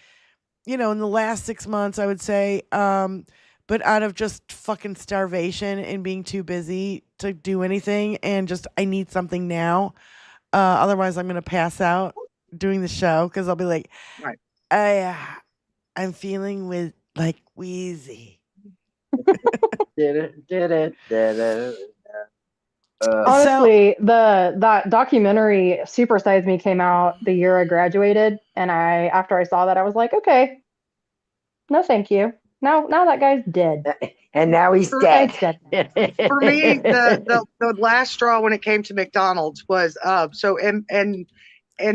you know, in the last 6 months, I would say, but out of just fucking starvation and being too busy to do anything and just I need something now. Otherwise, I'm going to pass out doing the show because I'll be like, I'm feeling wheezy. Did it. Honestly, that documentary Super Size Me came out the year I graduated, and after I saw that, I was like, okay, no, thank you. Now that guy's dead, and now he's dead. For me, the last straw when it came to McDonald's was so in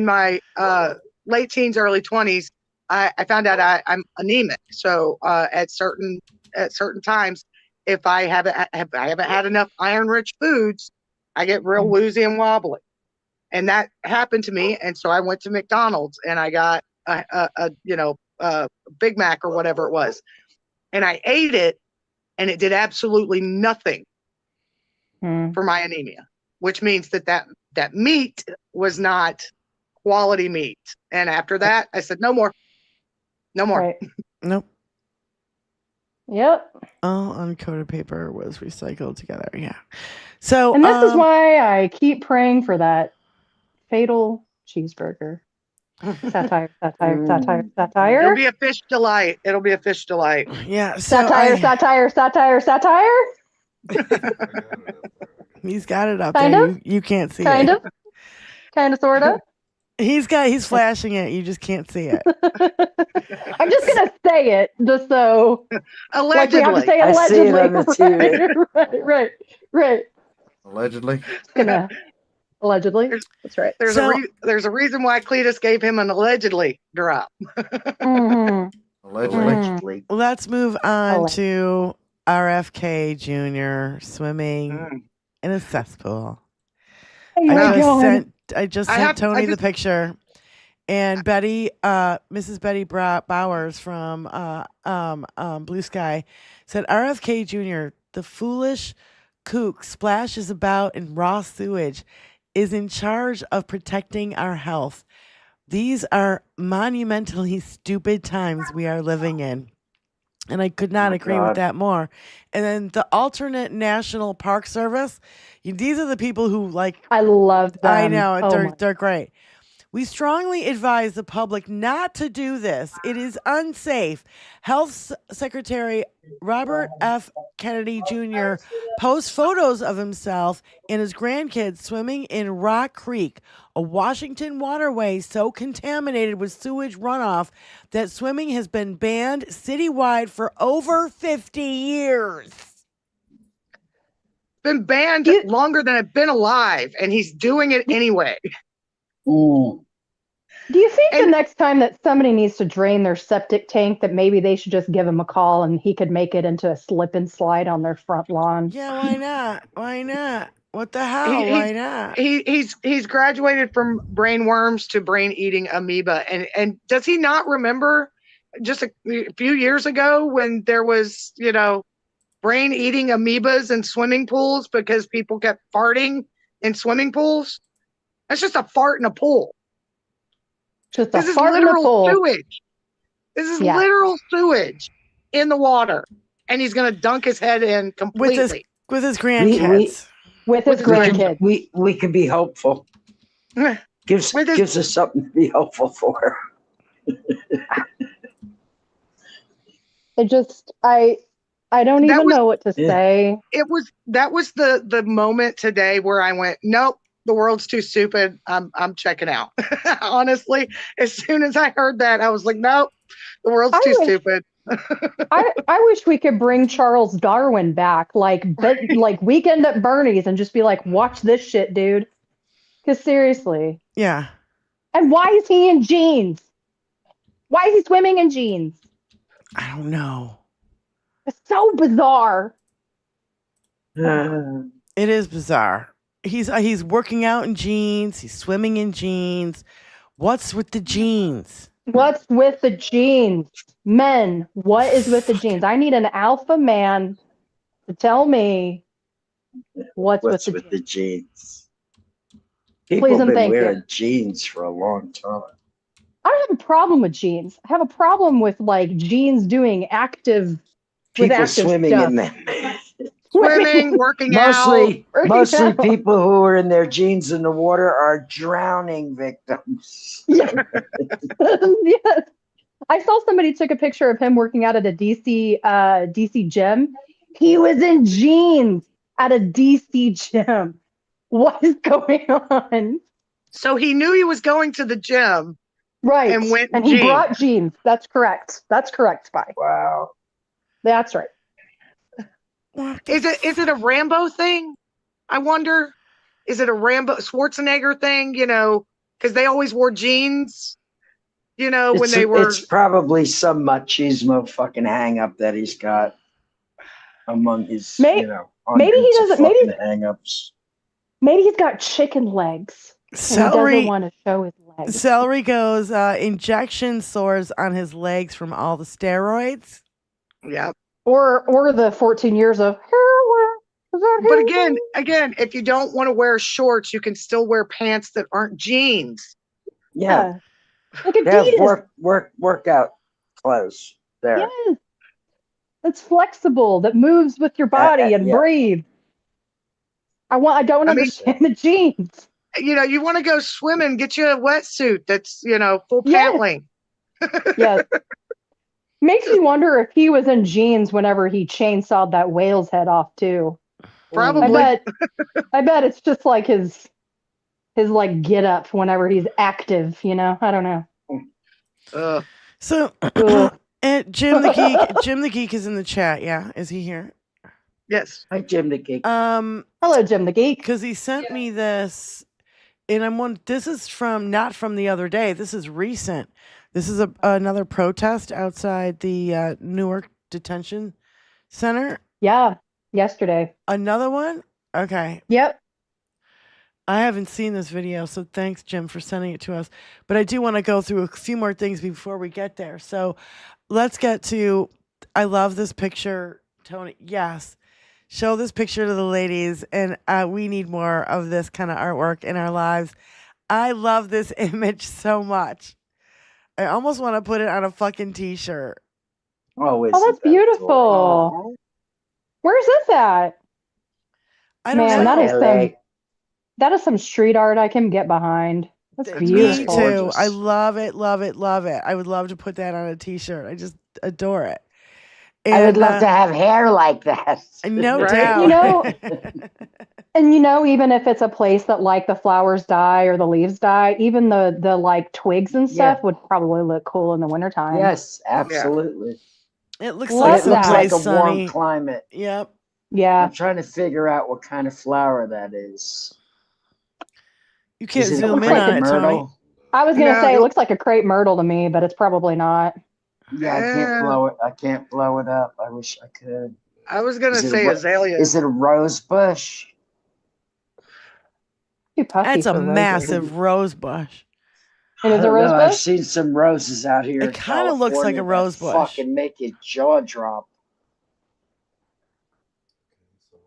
my late teens, early 20s, I found out I'm anemic. So at certain times, if I haven't had enough iron-rich foods, I get real woozy and wobbly, and that happened to me. And so I went to McDonald's and I got a Big Mac or whatever it was, and I ate it, and it did absolutely nothing for my anemia, which means that meat was not quality meat. And after that, I said, no more. Right. Nope. Yep. All uncoated paper was recycled together. Yeah. So, and this is why I keep praying for that fatal cheeseburger. Satire. It'll be a fish delight. Yeah. So satire. He's got it up kind there. of? You can't see kind it. Kind of, sort of. He's flashing it. You just can't see it. I'm just gonna say it, just so. Allegedly. Like we have to say allegedly. I see it on the TV. Right. Allegedly. Allegedly. That's right. There's a reason why Cletus gave him an allegedly drop. Allegedly. Let's move on to RFK Jr. swimming in a cesspool. I just sent Tony the picture, and Mrs. Betty Bowers from Blue Sky said RFK Jr., the foolish kook splashes about in raw sewage, is in charge of protecting our health. These are monumentally stupid times we are living in. And I could not agree with that more. And then the alternate National Park Service, these are the people who I love them. I know, they're great. We strongly advise the public not to do this. It is unsafe. Health Secretary Robert F. Kennedy Jr. posts photos of himself and his grandkids swimming in Rock Creek, a Washington waterway so contaminated with sewage runoff that swimming has been banned citywide for over 50 years. Been banned longer than I've been alive, and he's doing it anyway. Do you think the next time that somebody needs to drain their septic tank that maybe they should just give him a call and he could make it into a slip and slide on their front lawn? Yeah, why not? Why not? What the hell? Why not? He's graduated from brain worms to brain eating amoeba. And does he not remember just a few years ago when there was, brain eating amoebas in swimming pools because people kept farting in swimming pools? That's just a fart in a pool. This is literal sewage. This is literal sewage in the water. And he's going to dunk his head in completely. With his grandkids. with his With his grandkids. We can be hopeful. Gives us something to be hopeful for. It just, I don't even know what to say. That was the moment today where I went, nope, the world's too stupid. I'm checking out. Honestly, as soon as I heard that, I was like, nope, the world's too stupid. I wish we could bring Charles Darwin back, like Weekend at Bernie's, and just be like, watch this shit, dude. Because seriously. Yeah. And why is he in jeans? Why is he swimming in jeans? I don't know. It's so bizarre. It is bizarre. He's working out in jeans. He's swimming in jeans. What's with the jeans? What's with the jeans? Men, what is with the jeans? I need an alpha man to tell me what's with the jeans. People Please have and been thank wearing you. jeans for a long time. I don't have a problem with jeans. I have a problem with like jeans doing active People swimming stuff. in them. Swimming, working Mostly out. people who are in their jeans in the water are drowning victims. Yes. Yes. I saw somebody took a picture of him working out at a DC gym. He was in jeans at a DC gym. What is going on? So he knew he was going to the gym. Right. And went and he brought jeans. That's correct. That's correct, Spy. Wow. That's right. Is it a Rambo thing? I wonder. Is it a Rambo Schwarzenegger thing? You know, because they always wore jeans. You know, when they were. It's probably some machismo fucking hang up that he's got among his, maybe he doesn't. Maybe hang-ups. Maybe he's got chicken legs. Celery. He doesn't want to show his legs. Celery goes injection sores on his legs from all the steroids. Yep. Or the 14 years of heroin. But again, if you don't want to wear shorts, you can still wear pants that aren't jeans. Yeah. Like They have Adidas. workout clothes there. Yes. That's flexible, that moves with your body and breathe. I don't understand the jeans. You know, you want to go swimming, get you a wetsuit that's, you know, full pant length. Yes. Makes me wonder if he was in jeans whenever he chainsawed that whale's head off too. Probably. I bet it's just like his like get up whenever he's active, you know? I don't know. So and Jim the Geek is in the chat, yeah. Is he here? Yes. Hi, Jim the Geek. Hello, Jim the Geek. Because he sent me this, and this is not from the other day. This is recent. This is another protest outside the Newark Detention Center. Yeah, yesterday. Another one? Okay. Yep. I haven't seen this video, so thanks, Jim, for sending it to us. But I do want to go through a few more things before we get there. So let's get to, I love this picture, Tony. Yes. Show this picture to the ladies, and we need more of this kind of artwork in our lives. I love this image so much. I almost want to put it on a fucking t-shirt. Oh, that's beautiful. Where's this at? I don't know. That is some street art I can get behind. That's beautiful. Me too. I love it, love it, love it. I would love to put that on a t-shirt. I just adore it. And, I would love to have hair like that. No right? doubt. You know, and you know, even if it's a place that like the flowers die or the leaves die, even the like twigs and stuff would probably look cool in the wintertime. Yes, absolutely. It looks like a warm sunny climate. Yep. Yeah. I'm trying to figure out what kind of flower that is. You can't zoom in on it, Tony. I was gonna say it looks like a crepe myrtle to me, but it's probably not. Yeah, I can't blow it. I can't blow it up. I wish I could. I was gonna say azalea. Is it a rose bush? That's a massive rose bush. It is a rose bush? I've seen some roses out here. It kind of looks like a rose bush. Fucking make your jaw drop.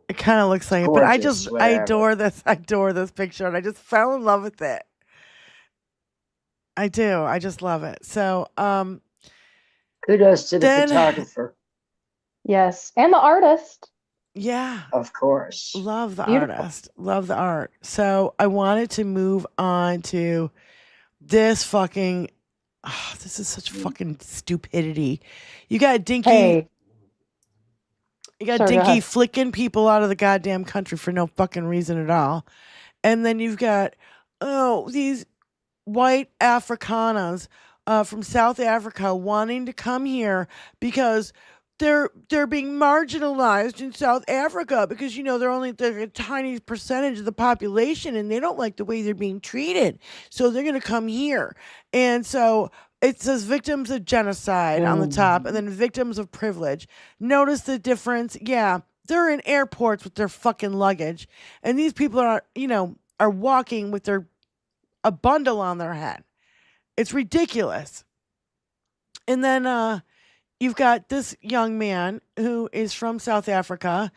It kind of looks like it, but I adore this. I adore this picture, and I just fell in love with it. I do. I just love it. So, kudos to the photographer. Yes, and the artist. Yeah. Of course. Love the Beautiful. artist. Love the art. So I wanted to move on to this fucking. Oh, this is such fucking stupidity. You got Dinky. Hey, You got sorry, go Dinky ahead. flicking people out of the goddamn country for no fucking reason at all. And then you've got, these white Afrikaners from South Africa wanting to come here because they're being marginalized in South Africa because, they're a tiny percentage of the population and they don't like the way they're being treated. So they're going to come here. And so it says victims of genocide on the top and then victims of privilege. Notice the difference. Yeah, they're in airports with their fucking luggage. And these people are walking with a bundle on their head. It's ridiculous. And then you've got this young man who is from South Africa.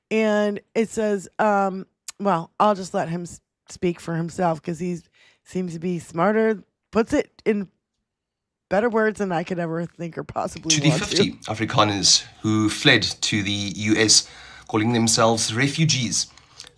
And it says, well, I'll just let him speak for himself because he seems to be smarter, puts it in better words than I could ever think or possibly To the want 50 Afrikaners who fled to the US, calling themselves refugees.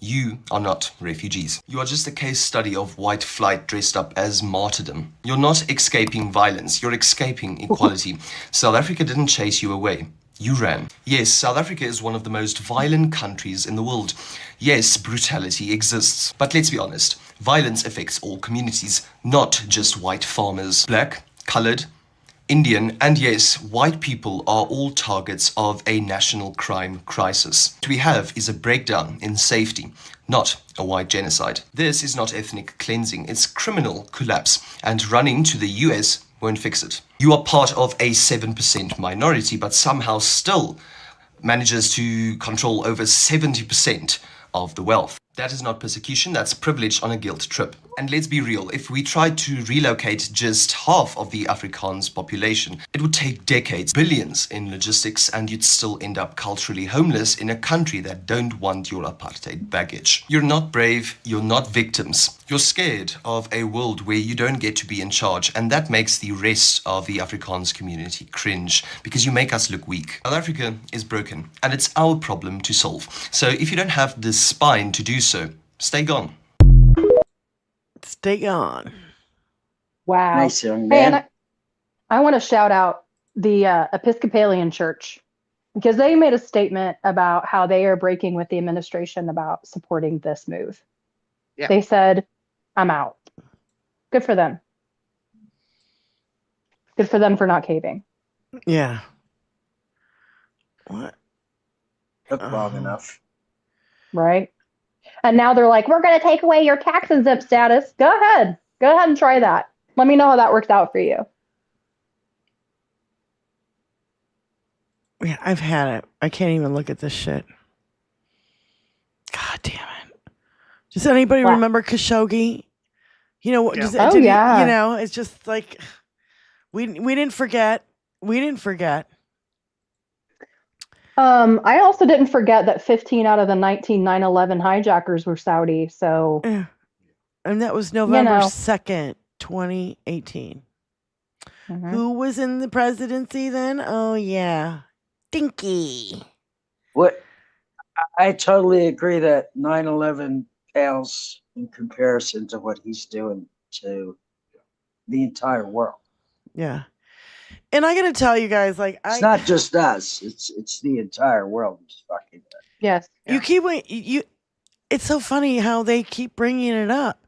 You are not refugees. You are just a case study of white flight dressed up as martyrdom. You're not escaping violence, you're escaping equality. South Africa didn't chase you away. You ran. Yes, South Africa is one of the most violent countries in the world. Yes, brutality exists. But let's be honest, violence affects all communities, not just white farmers. Black, coloured, Indian, and yes, white people are all targets of a national crime crisis. What we have is a breakdown in safety, not a white genocide. This is not ethnic cleansing, it's criminal collapse, and running to the US won't fix it. You are part of a 7% minority, but somehow still manages to control over 70% of the wealth. That is not persecution, that's privilege on a guilt trip. And let's be real, if we tried to relocate just half of the Afrikaans population, it would take decades, billions in logistics, and you'd still end up culturally homeless in a country that don't want your apartheid baggage. You're not brave, you're not victims. You're scared of a world where you don't get to be in charge, and that makes the rest of the Afrikaans community cringe, because you make us look weak. South Africa is broken, and it's our problem to solve. So if you don't have the spine to do so, stay gone. Stay gone. Wow. Nice young Hey, man. and I want to shout out the Episcopalian Church because they made a statement about how they are breaking with the administration about supporting this move. Yeah. They said, I'm out. Good for them. Good for them for not caving. Yeah. What? Took long enough. Right? And now they're like, we're going to take away your tax exempt status. Go ahead. Go ahead and try that. Let me know how that works out for you. Yeah, I've had it. I can't even look at this shit. God damn it. Does anybody Wow. remember Khashoggi? You know, Yeah. it's just like we didn't forget. We didn't forget. I also didn't forget that 15 out of the 19 9/11 hijackers were Saudi. So, Yeah. And that was November know. 2nd, 2018. Mhm. Who was in the presidency then? Oh yeah. Dinky. What? I totally agree that 9/11 pales in comparison to what he's doing to the entire world. Yeah. And I gotta tell you guys, like It's not just us; it's the entire world. Is fucking. yes. You keep you. It's so funny how they keep bringing it up.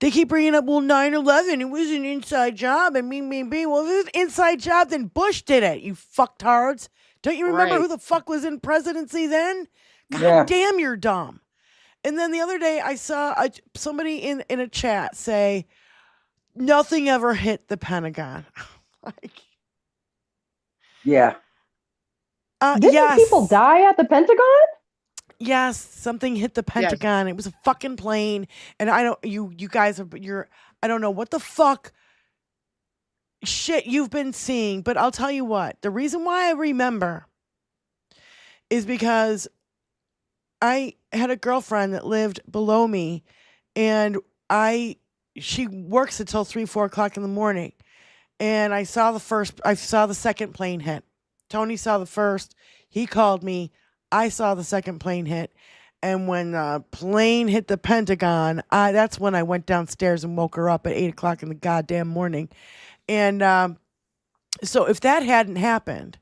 They keep bringing up, well, 9/11, it was an inside job, and me. Well, if it was an inside job, then Bush did it. You fucktards. Don't you remember Right. who the fuck was in presidency then? God Yeah. damn, you're dumb. And then the other day, I saw somebody in a chat say, nothing ever hit the Pentagon. Like, Yeah. Didn't yes. people die at the Pentagon? Yes, something hit the Pentagon. It was a fucking plane, and I don't. You guys are. I don't know what the fuck shit you've been seeing, but I'll tell you what. The reason why I remember is because I had a girlfriend that lived below me, and she works until 3-4 o'clock in the morning, and I saw the second plane hit. Tony saw the first. He called me. I saw the second plane hit. And when the plane hit the Pentagon, that's when I went downstairs and woke her up at 8 o'clock in the goddamn morning. And so if that hadn't happened,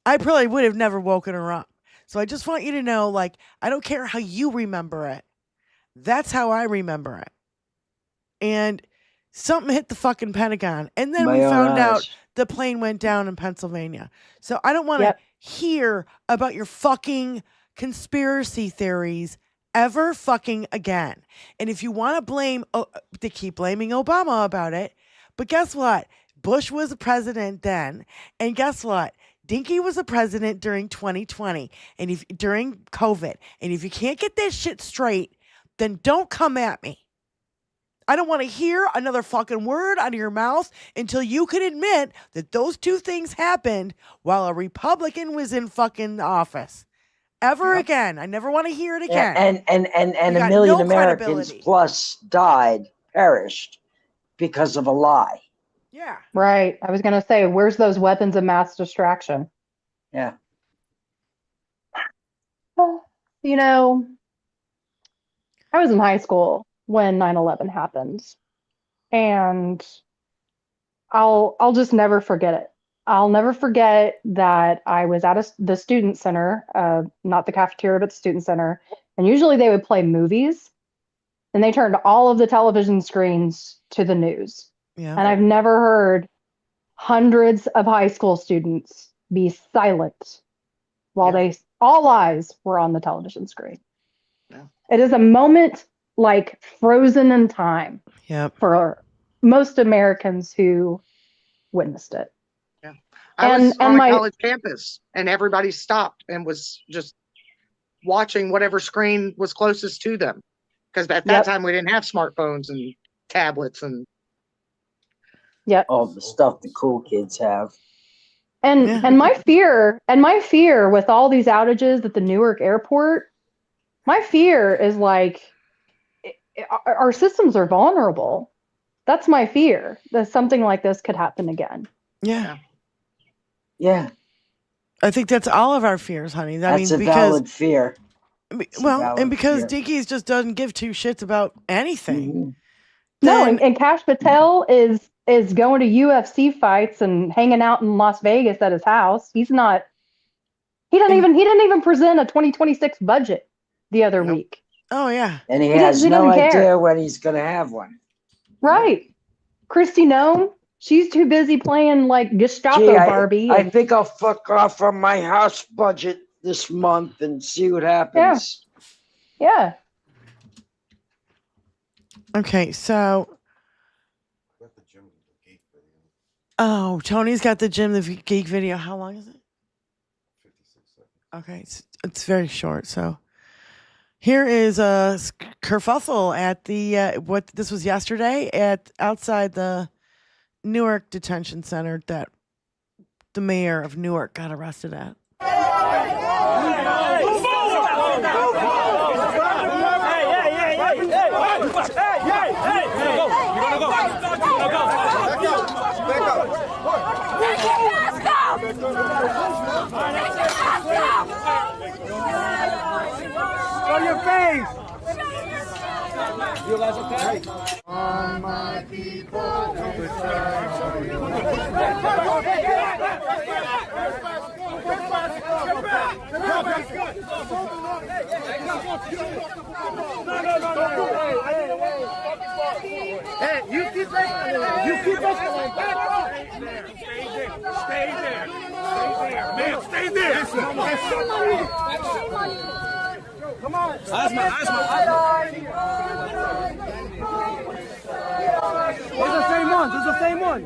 I probably would have never woken her up. So I just want you to know, like, I don't care how you remember it. That's how I remember it. And something hit the fucking Pentagon. And then we found out the plane went down in Pennsylvania. So I don't want to hear about your fucking conspiracy theories ever fucking again. And if you want to blame, they keep blaming Obama about it. But guess what? Bush was the president then. And guess what? Dinky was the president during 2020 and during COVID. And if you can't get this shit straight, then don't come at me. I don't want to hear another fucking word out of your mouth until you can admit that those two things happened while a Republican was in fucking office. Ever again. I never want to hear it again. And a million Americans plus perished because of a lie. Yeah. Right. I was going to say, where's those weapons of mass distraction? Yeah. You know, I was in high school when 9/11 happened, and I'll just never forget it. I'll never forget that I was at the student center, not the cafeteria, but the student center, and usually they would play movies, and they turned all of the television screens to the news. Yeah. And I've never heard hundreds of high school students be silent while all eyes were on the television screen. Yeah. It is a moment like frozen in time for most Americans who witnessed it. Yeah. I was on my college campus and everybody stopped and was just watching whatever screen was closest to them. Because at that time we didn't have smartphones and tablets and all the stuff the cool kids have. And my fear with all these outages at the Newark airport, my fear is like our systems are vulnerable. That's my fear, that something like this could happen again. Yeah. Yeah. I think that's all of our fears, honey. That's a valid fear. And because Dinky's just doesn't give two shits about anything. Mm-hmm. No, and Kash Patel is going to UFC fights and hanging out in Las Vegas at his house. He didn't even present a 2026 budget the other week. Oh yeah. And he has no idea when he's going to have one. Right. Kristi Noem, she's too busy playing like Gestapo Barbie. I think I'll fuck off on my house budget this month and see what happens. Yeah. Okay, so Tony's got the Jim the Geek video. How long is it? 56 seconds. Okay, it's very short. So here is a kerfuffle at the this was yesterday outside the Newark detention center that the mayor of Newark got arrested at. Show your face! You guys okay? On my people, Hey, you keep escalating. Stay there. Man, stay there. Come on. Asma. It's the same one.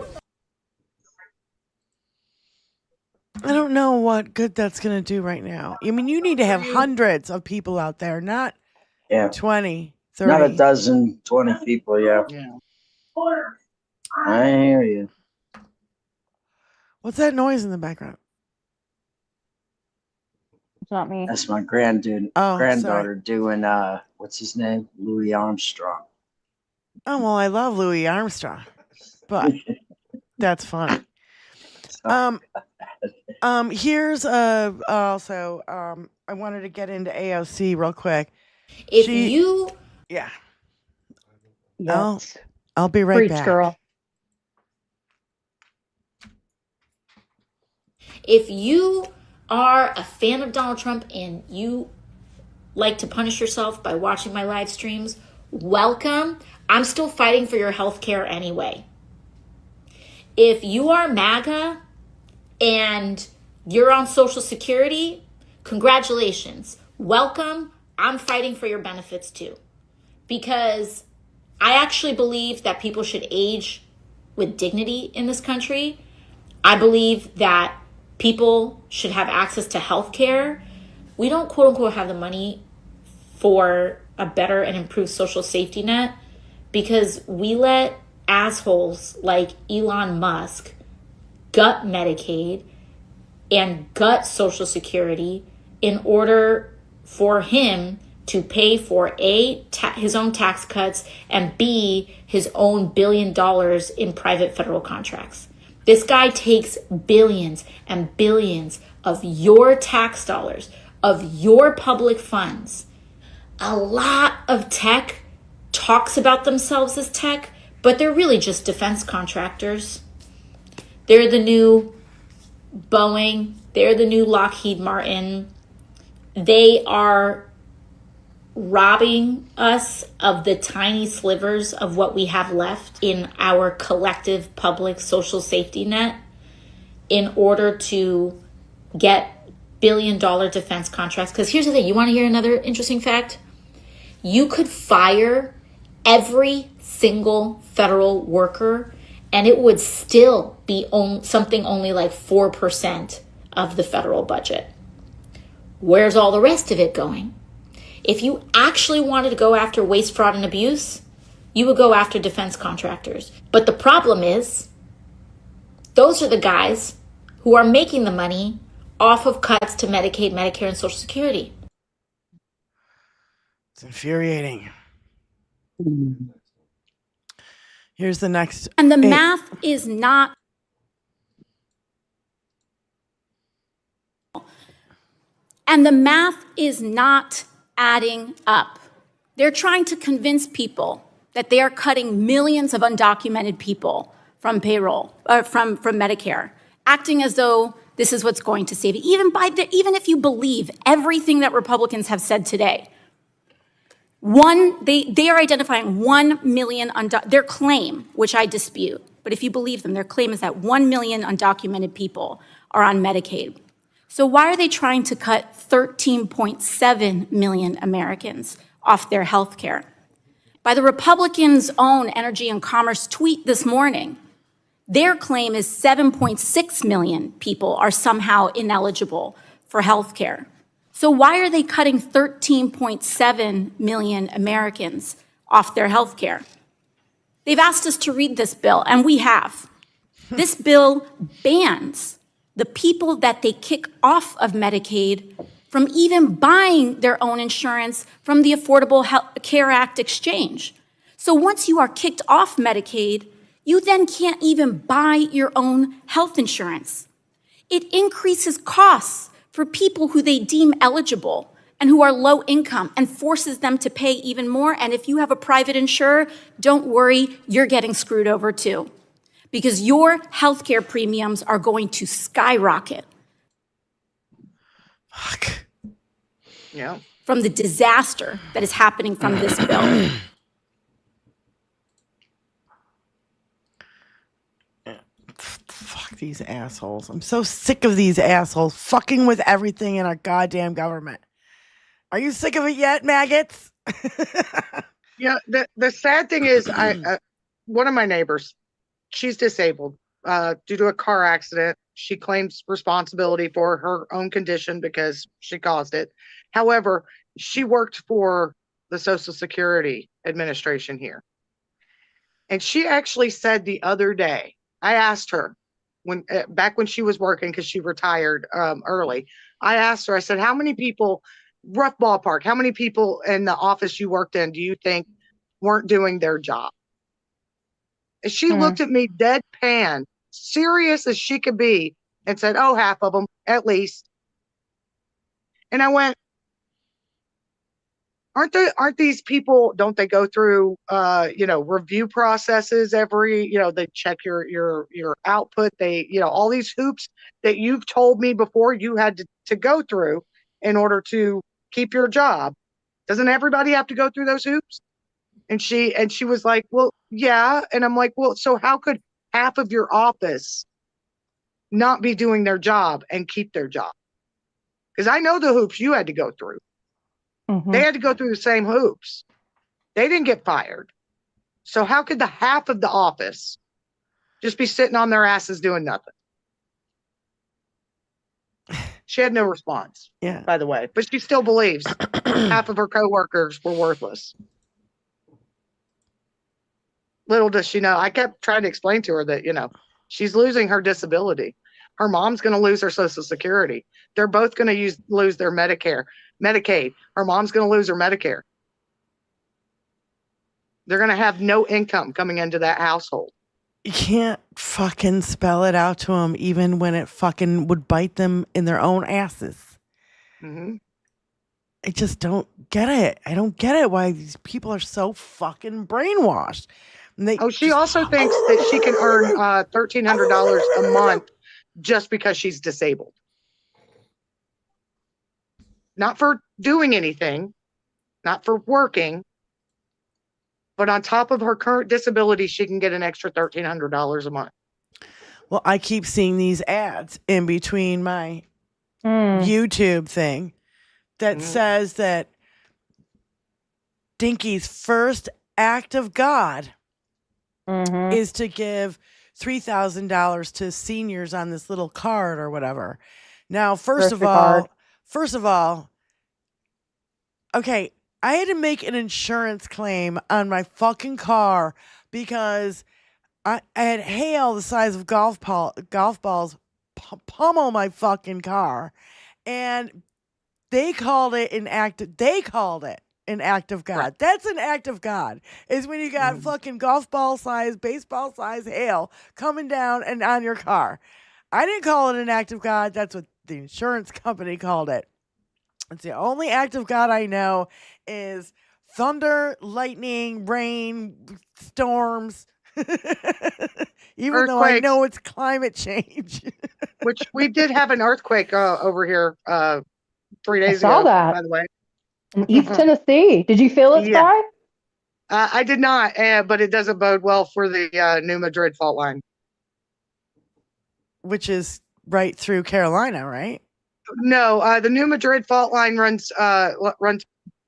I don't know what good that's going to do right now. I mean, you need to have hundreds of people out there, not 20, 30. Not a dozen, 20 people, yeah. I hear you. What's that noise in the background? It's not me. That's my granddaughter doing, what's his name? Louis Armstrong. Oh, well, I love Louis Armstrong, but that's funny. Here's also I wanted to get into AOC real quick. Yes. I'll be right Preach, back. girl. If you are a fan of Donald Trump and you like to punish yourself by watching my live streams, welcome. I'm still fighting for your health care anyway. If you are MAGA and you're on Social Security, congratulations. Welcome. I'm fighting for your benefits too. Because I actually believe that people should age with dignity in this country. I believe that people should have access to health care. We don't, quote unquote, have the money for a better and improved social safety net because we let assholes like Elon Musk gut Medicaid and gut Social Security in order for him to pay for A, his own tax cuts, and B, his own $1 billion in private federal contracts. This guy takes billions and billions of your tax dollars, of your public funds. A lot of tech talks about themselves as tech, but they're really just defense contractors. They're the new Boeing. They're the new Lockheed Martin. They are robbing us of the tiny slivers of what we have left in our collective public social safety net in order to get billion-dollar defense contracts. Because here's the thing, you want to hear another interesting fact? You could fire every single federal worker and it would still be something only like 4% of the federal budget. Where's all the rest of it going? If you actually wanted to go after waste, fraud, and abuse, you would go after defense contractors. But the problem is, those are the guys who are making the money off of cuts to Medicaid, Medicare, and Social Security. It's infuriating. Here's the next. And the math is not. And the math is not adding up. They're trying to convince people that they are cutting millions of undocumented people from payroll, from Medicare, acting as though this is what's going to save it. Even if you believe everything that Republicans have said today, they are identifying 1 million, their claim, which I dispute, but if you believe them, their claim is that 1 million undocumented people are on Medicaid. So why are they trying to cut 13.7 million Americans off their health care? By the Republicans' own Energy and Commerce tweet this morning, their claim is 7.6 million people are somehow ineligible for health care. So why are they cutting 13.7 million Americans off their health care? They've asked us to read this bill, and we have. This bill bans the people that they kick off of Medicaid from even buying their own insurance from the Affordable Care Act exchange. So once you are kicked off Medicaid, you then can't even buy your own health insurance. It increases costs for people who they deem eligible and who are low income and forces them to pay even more. And if you have a private insurer, don't worry, you're getting screwed over too, because your healthcare premiums are going to skyrocket. Fuck. Yeah. From the disaster that is happening from this bill. Fuck these assholes. I'm so sick of these assholes fucking with everything in our goddamn government. Are you sick of it yet, maggots? Yeah, the sad thing is, one of my neighbors, she's disabled due to a car accident. She claims responsibility for her own condition because she caused it. However, she worked for the Social Security Administration here. And she actually said the other day, I asked her, back when she was working, because she retired early, I asked her, I said, how many people, rough ballpark, how many people in the office you worked in do you think weren't doing their job? And she looked at me deadpan serious as she could be and said, oh, half of them at least. And I went, aren't these people, don't they go through review processes every, they check your output, they, all these hoops that you've told me before you had to go through in order to keep your job. Doesn't everybody have to go through those hoops? And she was like, well, yeah. And I'm like, well, so how could half of your office not be doing their job and keep their job? Because I know the hoops you had to go through. Mm-hmm. They had to go through the same hoops. They didn't get fired. So how could the half of the office just be sitting on their asses doing nothing? She had no response, by the way, but she still believes half of her coworkers were worthless. Little does she know, I kept trying to explain to her that, she's losing her disability. Her mom's going to lose her Social Security. They're both going to lose their Medicaid. Her mom's going to lose her Medicare. They're going to have no income coming into that household. You can't fucking spell it out to them, even when it fucking would bite them in their own asses. Mm-hmm. I just don't get it. I don't get it why these people are so fucking brainwashed. She also thinks that she can earn $1,300 a month just because she's disabled. Not for doing anything, not for working, but on top of her current disability, she can get an extra $1,300 a month. Well, I keep seeing these ads in between my YouTube thing that says that Dinky's first act of God is to give $3,000 to seniors on this little card or whatever. Now, first of all, okay, I had to make an insurance claim on my fucking car because I had hail the size of golf balls pummel my fucking car, and they called it an act of God. Right. That's an act of God. Is when you got fucking golf ball size, baseball size hail coming down and on your car. I didn't call it an act of God. That's what the insurance company called it. It's the only act of God I know is thunder, lightning, rain, storms. Even though I know it's climate change. Which we did have an earthquake over here 3 days ago. I saw that. By the way. In East Tennessee. Did you feel it, Spy? I did not, but it doesn't bode well for the New Madrid fault line. Which is right through Carolina, right? No, the New Madrid fault line runs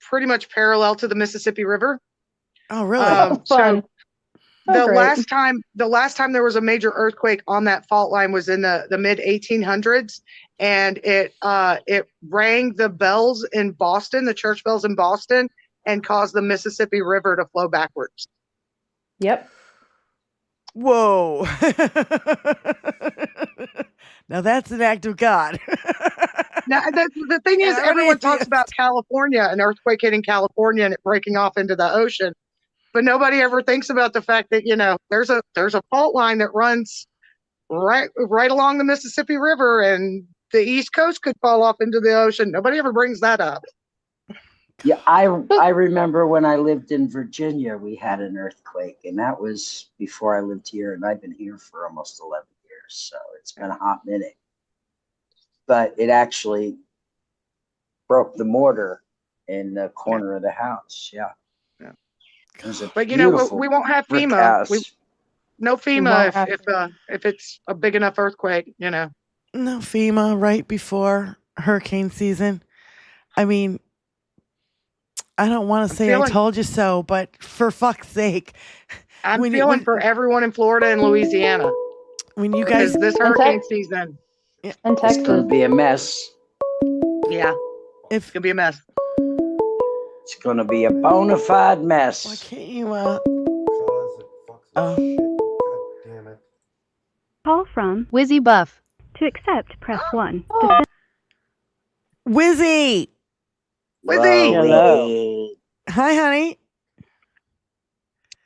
pretty much parallel to the Mississippi River. Oh, really? Fun. The last time there was a major earthquake on that fault line was in the mid 1800s, and it rang the bells in Boston, the church bells in Boston, and caused the Mississippi River to flow backwards. Yep. Whoa. Now that's an act of God. Now, the thing is, everyone talks about California, an earthquake hitting California and it breaking off into the ocean. But nobody ever thinks about the fact that, there's a fault line that runs right along the Mississippi River, and the East Coast could fall off into the ocean. Nobody ever brings that up. Yeah, I remember when I lived in Virginia, we had an earthquake, and that was before I lived here, and I've been here for almost 11 years, so it's been a hot minute. But it actually broke the mortar in the corner of the house. Yeah. But we won't have FEMA. No FEMA if it's a big enough earthquake. No FEMA right before hurricane season. I mean, I don't want to say I told you so, but for fuck's sake, I'm feeling for everyone in Florida and Louisiana. When you guys this hurricane season, and Texas, it's going to be a mess. Yeah, it's going to be a mess. It's going to be a bona fide mess. Why can't you, God damn it. Call from Wizzy Buff. To accept, press 1. Wizzy! Hello. Hi, honey.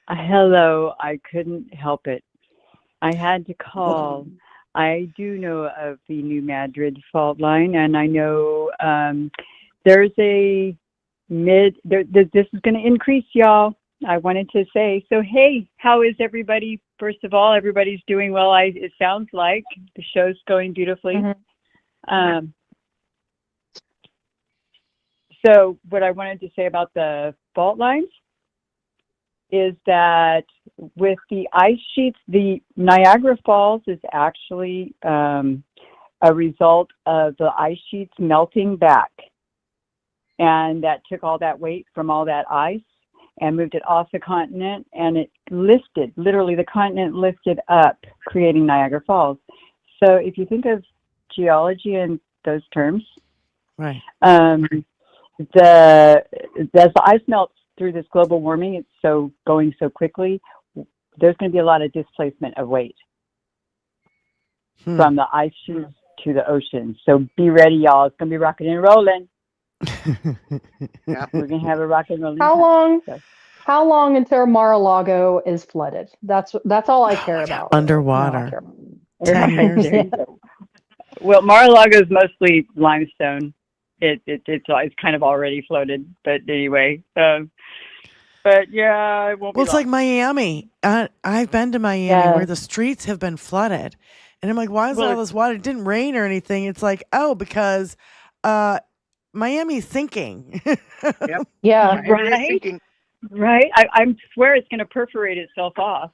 Hello. I couldn't help it. I had to call. I do know of the New Madrid fault line, and I know there's a this is going to increase, y'all. I wanted to say, so hey, how is everybody? First of all, everybody's doing well. It sounds like the show's going beautifully. So what I wanted to say about the fault lines is that with the ice sheets, the Niagara Falls is actually a result of the ice sheets melting back. And that took all that weight from all that ice and moved it off the continent, and it lifted, literally the continent lifted up, creating Niagara Falls. So if you think of geology in those terms, right? As the ice melts through this global warming, it's going so quickly, there's going to be a lot of displacement of weight from the ice sheets to the ocean. So be ready, y'all. It's going to be rocking and rolling. We're going to have a rock and rolling. How long until Mar-a-Lago is flooded? That's all I care about. Underwater. 10 years. Well, Mar-a-Lago is mostly limestone. It's kind of already floated, but anyway. But yeah, it won't be Well, it's long. like Miami. I've been to Miami where the streets have been flooded. And I'm like, why is all this water? It didn't rain or anything. It's like, because Miami's sinking. Yeah. Right. I swear it's going to perforate itself off.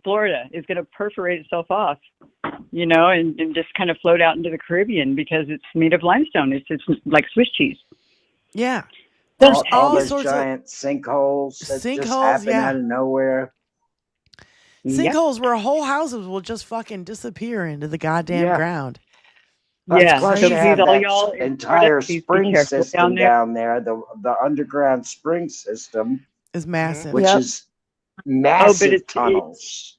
Florida is going to perforate itself off, and just kind of float out into the Caribbean because it's made of limestone. It's like Swiss cheese. Yeah. There's all those giant sinkholes that just happen out of nowhere. Sinkholes where whole houses will just fucking disappear into the goddamn ground. Plus, so you have all that y'all entire please be spring careful system down there. the underground spring system is massive, which is massive tunnels.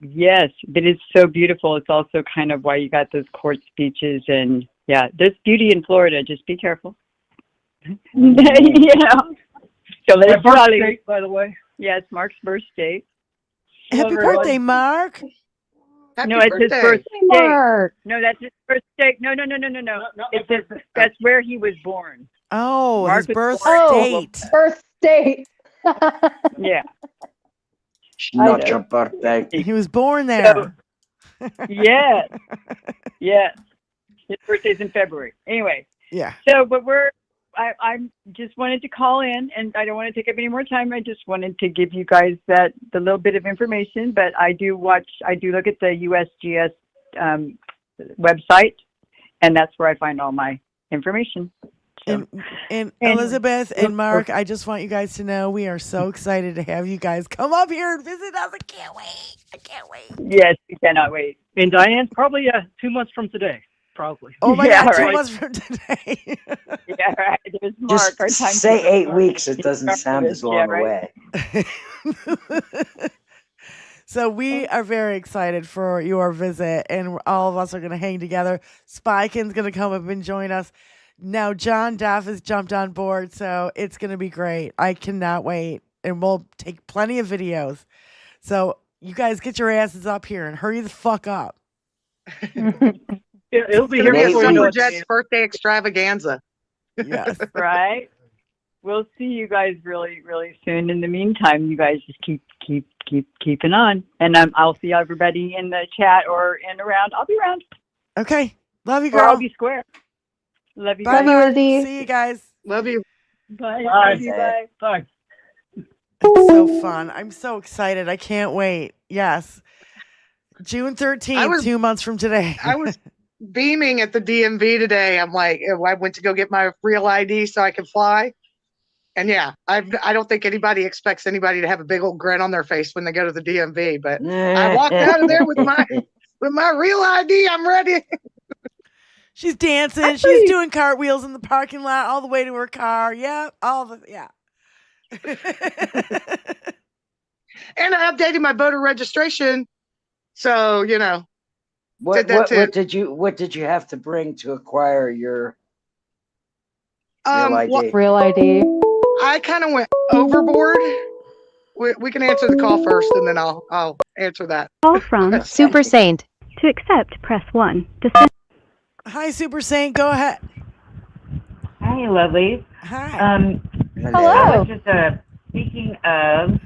Yes, but it's so beautiful. It's also kind of why you got those quartz beaches, and there's beauty in Florida. Just be careful. So let's birthday, by the way. Yeah, it's Mark's birthday. Happy birthday, Mark. No, it's his birthday. Mark. No, that's his birthday. No. That's where he was born. Oh, Mark his was birth born. date. Birth date. Yeah. Not your birthday. He was born there. Yes. His birthday's in February. Anyway. Yeah. So, but I just wanted to call in, and I don't want to take up any more time. I just wanted to give you guys the little bit of information. But I do look at the USGS website, and that's where I find all my information. So. And Elizabeth and Mark, I just want you guys to know we are so excited to have you guys come up here and visit us. I can't wait. Yes, we cannot wait. And Diane's probably 2 months from today. Probably. Oh my God, 2 right. months from today. Yeah, right. There's Mark. Just say 8 weeks. It doesn't sound as long away. So we are very excited for your visit, and all of us are going to hang together. Spiken's going to come up and join us. Now, John Duff has jumped on board, so it's going to be great. I cannot wait, and we'll take plenty of videos. So you guys get your asses up here and hurry the fuck up. It'll be It's here gonna be a before you know it. Suffragettes birthday extravaganza. Yes. Right. We'll see you guys really, really soon. In the meantime, you guys just keep keeping on, and I'll see everybody in the chat or around. I'll be around. Okay. Love you, Or girl. I'll be square. Love you Bye, guys. Mark. See you guys. Love you. Bye. Bye. Love you. Bye. Bye. It's so fun. I'm so excited. I can't wait. Yes. June 13th, 2 months from today. I was beaming at the DMV today. I'm like, I went to go get my real ID so I can fly. And I don't think anybody expects anybody to have a big old grin on their face when they go to the DMV. But I walked out of there with my real ID. I'm ready. She's dancing. She's doing cartwheels in the parking lot all the way to her car. Yeah. And I updated my voter registration. So, What did that what did you have to bring to acquire your real ID? Real ID. I kind of went overboard. We can answer the call first, and then I'll answer that. Call from Super Saint. To accept, press 1. Hi, Super Saint. Go ahead. Hi, lovelies. Hi. Hello. I was just speaking of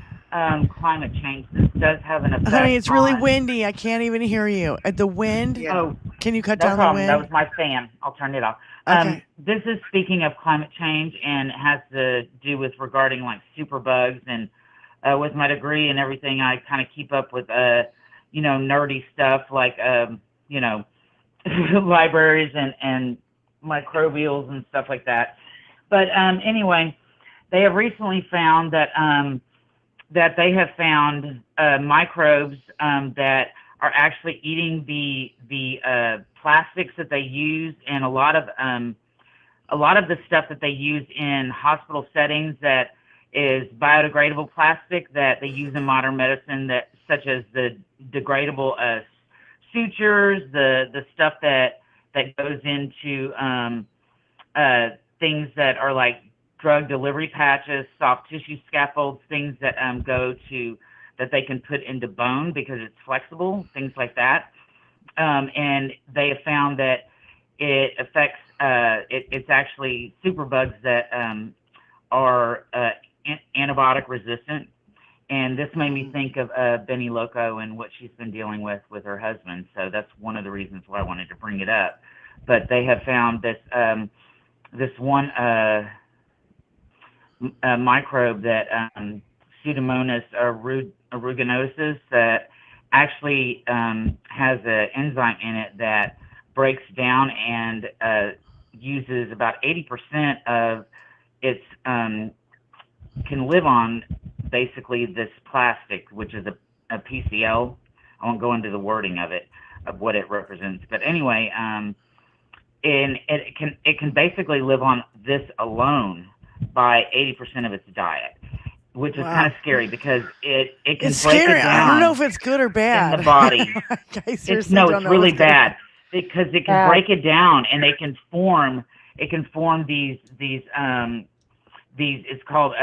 climate change. This does have an effect. Honey, it's really windy. I can't even hear you. At the wind? Oh, can you cut no down problem. the That wind? was my fan. I'll turn it off. Okay. This is speaking of climate change, and it has to do with regarding like superbugs. And with my degree and everything, I kind of keep up with nerdy stuff like libraries and microbials and stuff like that. But anyway, they have recently found that that they have found microbes that are actually eating the plastics that they use, and a lot of the stuff that they use in hospital settings that is biodegradable plastic that they use in modern medicine, that such as the degradable sutures, the stuff that goes into things that are like drug delivery patches, soft tissue scaffolds, things that go to that they can put into bone because it's flexible, things like that. And they have found that it affects it's actually superbugs that are antibiotic resistant. And this made me think of Benny Loco and what she's been dealing with her husband. So that's one of the reasons why I wanted to bring it up. But they have found this this one microbe that Pseudomonas aeruginosus that actually has an enzyme in it that breaks down and uses about 80% of its can live on basically this plastic, which is a PCL. I won't go into the wording of it, of what it represents. But anyway, and it can basically live on this alone by 80% of its diet, which is kind of scary because it can It's break scary. it down. I don't know if it's good or bad. In the body. Guys, it's don't know really what's gonna- bad because it can break it down and it can form these it's called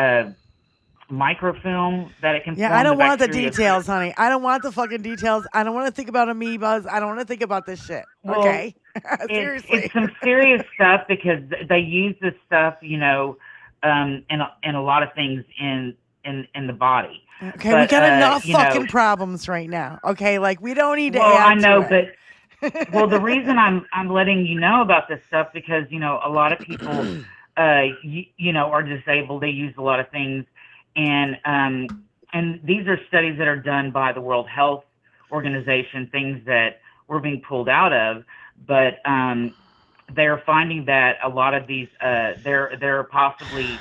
microfilm that it can Yeah, form. I don't want the bacteria. details, honey. I don't want the fucking details. I don't want to think about amoebas. I don't want to think about this shit. Well, Okay? Seriously. It's some serious stuff because they use this stuff, in a lot of things in the body. Okay, But, we got enough you know- fucking problems right now. Okay, like we don't need to Well, add I know, to it. well, the reason I'm letting you know about this stuff because a lot of people, are disabled. They use a lot of things, and these are studies that are done by the World Health Organization, things that we're being pulled out of, but they're finding that a lot of these they're possibly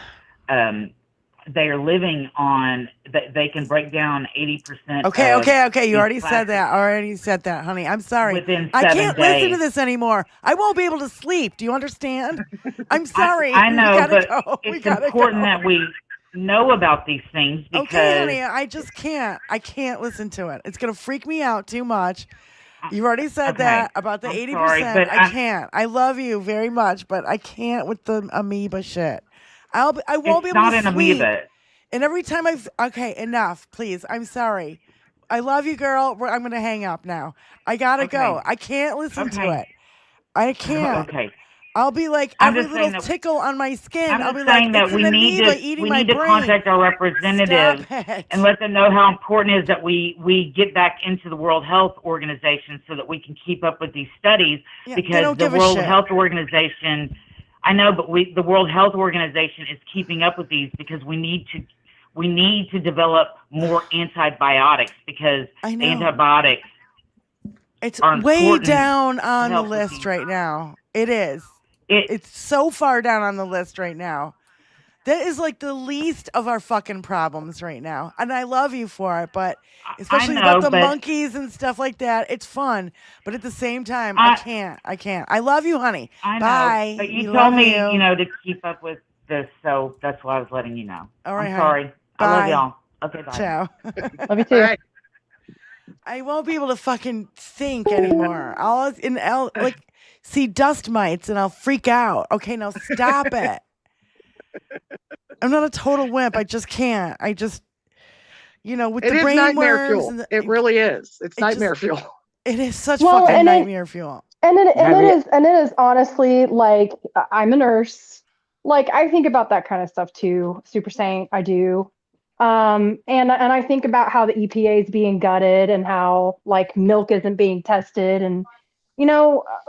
they are living on they can break down 80%. Okay. You already said that. Honey. I'm sorry. Within I 7 can't listen to days. this anymore. I won't be able to sleep. Do you understand? I'm sorry. I know, we gotta but go. it's important that we know about these things because Okay, honey, I just can't. I can't listen to it. It's gonna freak me out too much. You've already said that about the 80%. sorry, but I can't. I love you very much, but I can't with the amoeba shit. I won't be It's able not to an sleep. amoeba. And every time okay, enough, please. I'm sorry. I love you, girl. I'm gonna hang up now. I gotta go. I can't listen to it. I can't. Okay. I'll be like I'm every just little saying that- tickle on my skin. I'm I'll be just like, saying that it's we an need amoeba to eating my brain. contact our representatives Stop it. and let them know how important it is that we get back into the World Health Organization so that we can keep up with these studies Yeah, they because don't the give a World shit. Health Organization, I know, but the World Health Organization is keeping up with these because we need to develop more antibiotics because I know. antibiotics It's are way important down to on the help with list right now. It is. It- It's so far down on the list right now. That is like the least of our fucking problems right now. And I love you for it, but especially know, about the but- monkeys and stuff like that. It's fun. But at the same time, I can't. I love you, honey. I know, Bye. but you love told me, you. to keep up with this, so that's why I was letting you know. All right, I'm honey. sorry. I Bye. love y'all. Okay, bye. Ciao. Love you too. I won't be able to fucking think anymore. I'll like see dust mites and I'll freak out. Okay, now stop it. I'm not a total wimp. I just can't. with It the is brain nightmare worms. fuel. It really is. It's nightmare fuel. It is such Well, fucking and nightmare fuel. it is honestly like I'm a nurse. Like I think about that kind of stuff too. Super Saint, I do. And I think about how the EPA is being gutted and how like milk isn't being tested and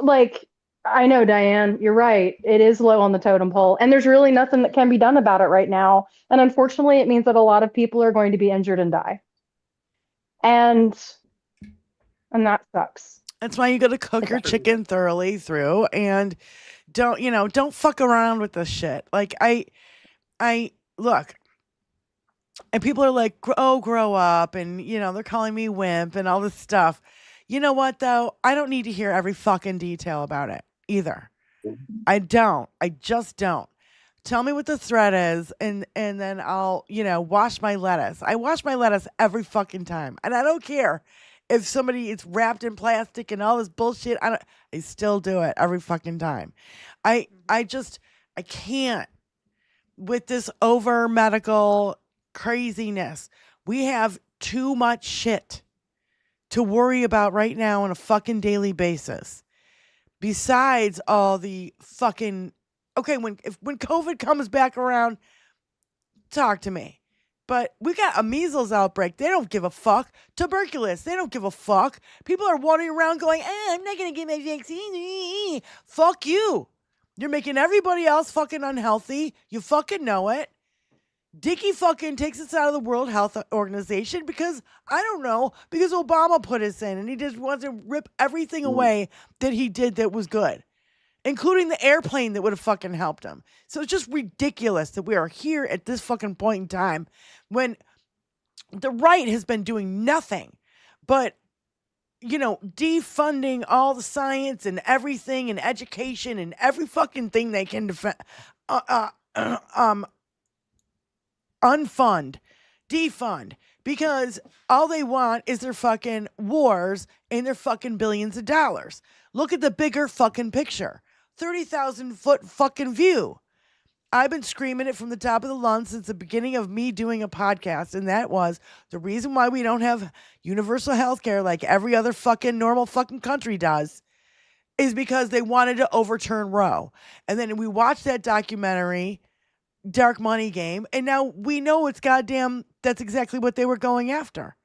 like I know Diane, you're right. It is low on the totem pole and there's really nothing that can be done about it right now. And unfortunately, it means that a lot of people are going to be injured and die. And that sucks. That's why you got to cook your chicken thoroughly through and don't fuck around with this shit. Like I look, and people are like, oh, grow up. And, they're calling me wimp and all this stuff. You know what, though? I don't need to hear every fucking detail about it either. I don't. I just don't. Tell me what the threat is, and then I'll, wash my lettuce. I wash my lettuce every fucking time. And I don't care if somebody is wrapped in plastic and all this bullshit. I still do it every fucking time. I can't with this over medical craziness. We have too much shit to worry about right now on a fucking daily basis. Besides all the fucking when COVID comes back around, talk to me. But we got a measles outbreak. They don't give a fuck. Tuberculosis. They don't give a fuck. People are wandering around going, I'm not going to get my vaccine. Fuck you. You're making everybody else fucking unhealthy. You fucking know it. Dickie fucking takes us out of the World Health Organization because, I don't know, because Obama put us in and he just wants to rip everything away that he did that was good, including the airplane that would have fucking helped him. So it's just ridiculous that we are here at this fucking point in time when the right has been doing nothing but, defunding all the science and everything and education and every fucking thing they can unfund, defund, because all they want is their fucking wars and their fucking billions of dollars. Look at the bigger fucking picture. 30,000 foot fucking view. I've been screaming it from the top of the lungs since the beginning of me doing a podcast, and that was the reason why we don't have universal health care like every other fucking normal fucking country does is because they wanted to overturn Roe. And then we watched that documentary, Dark Money Game, and now we know that's exactly what they were going after.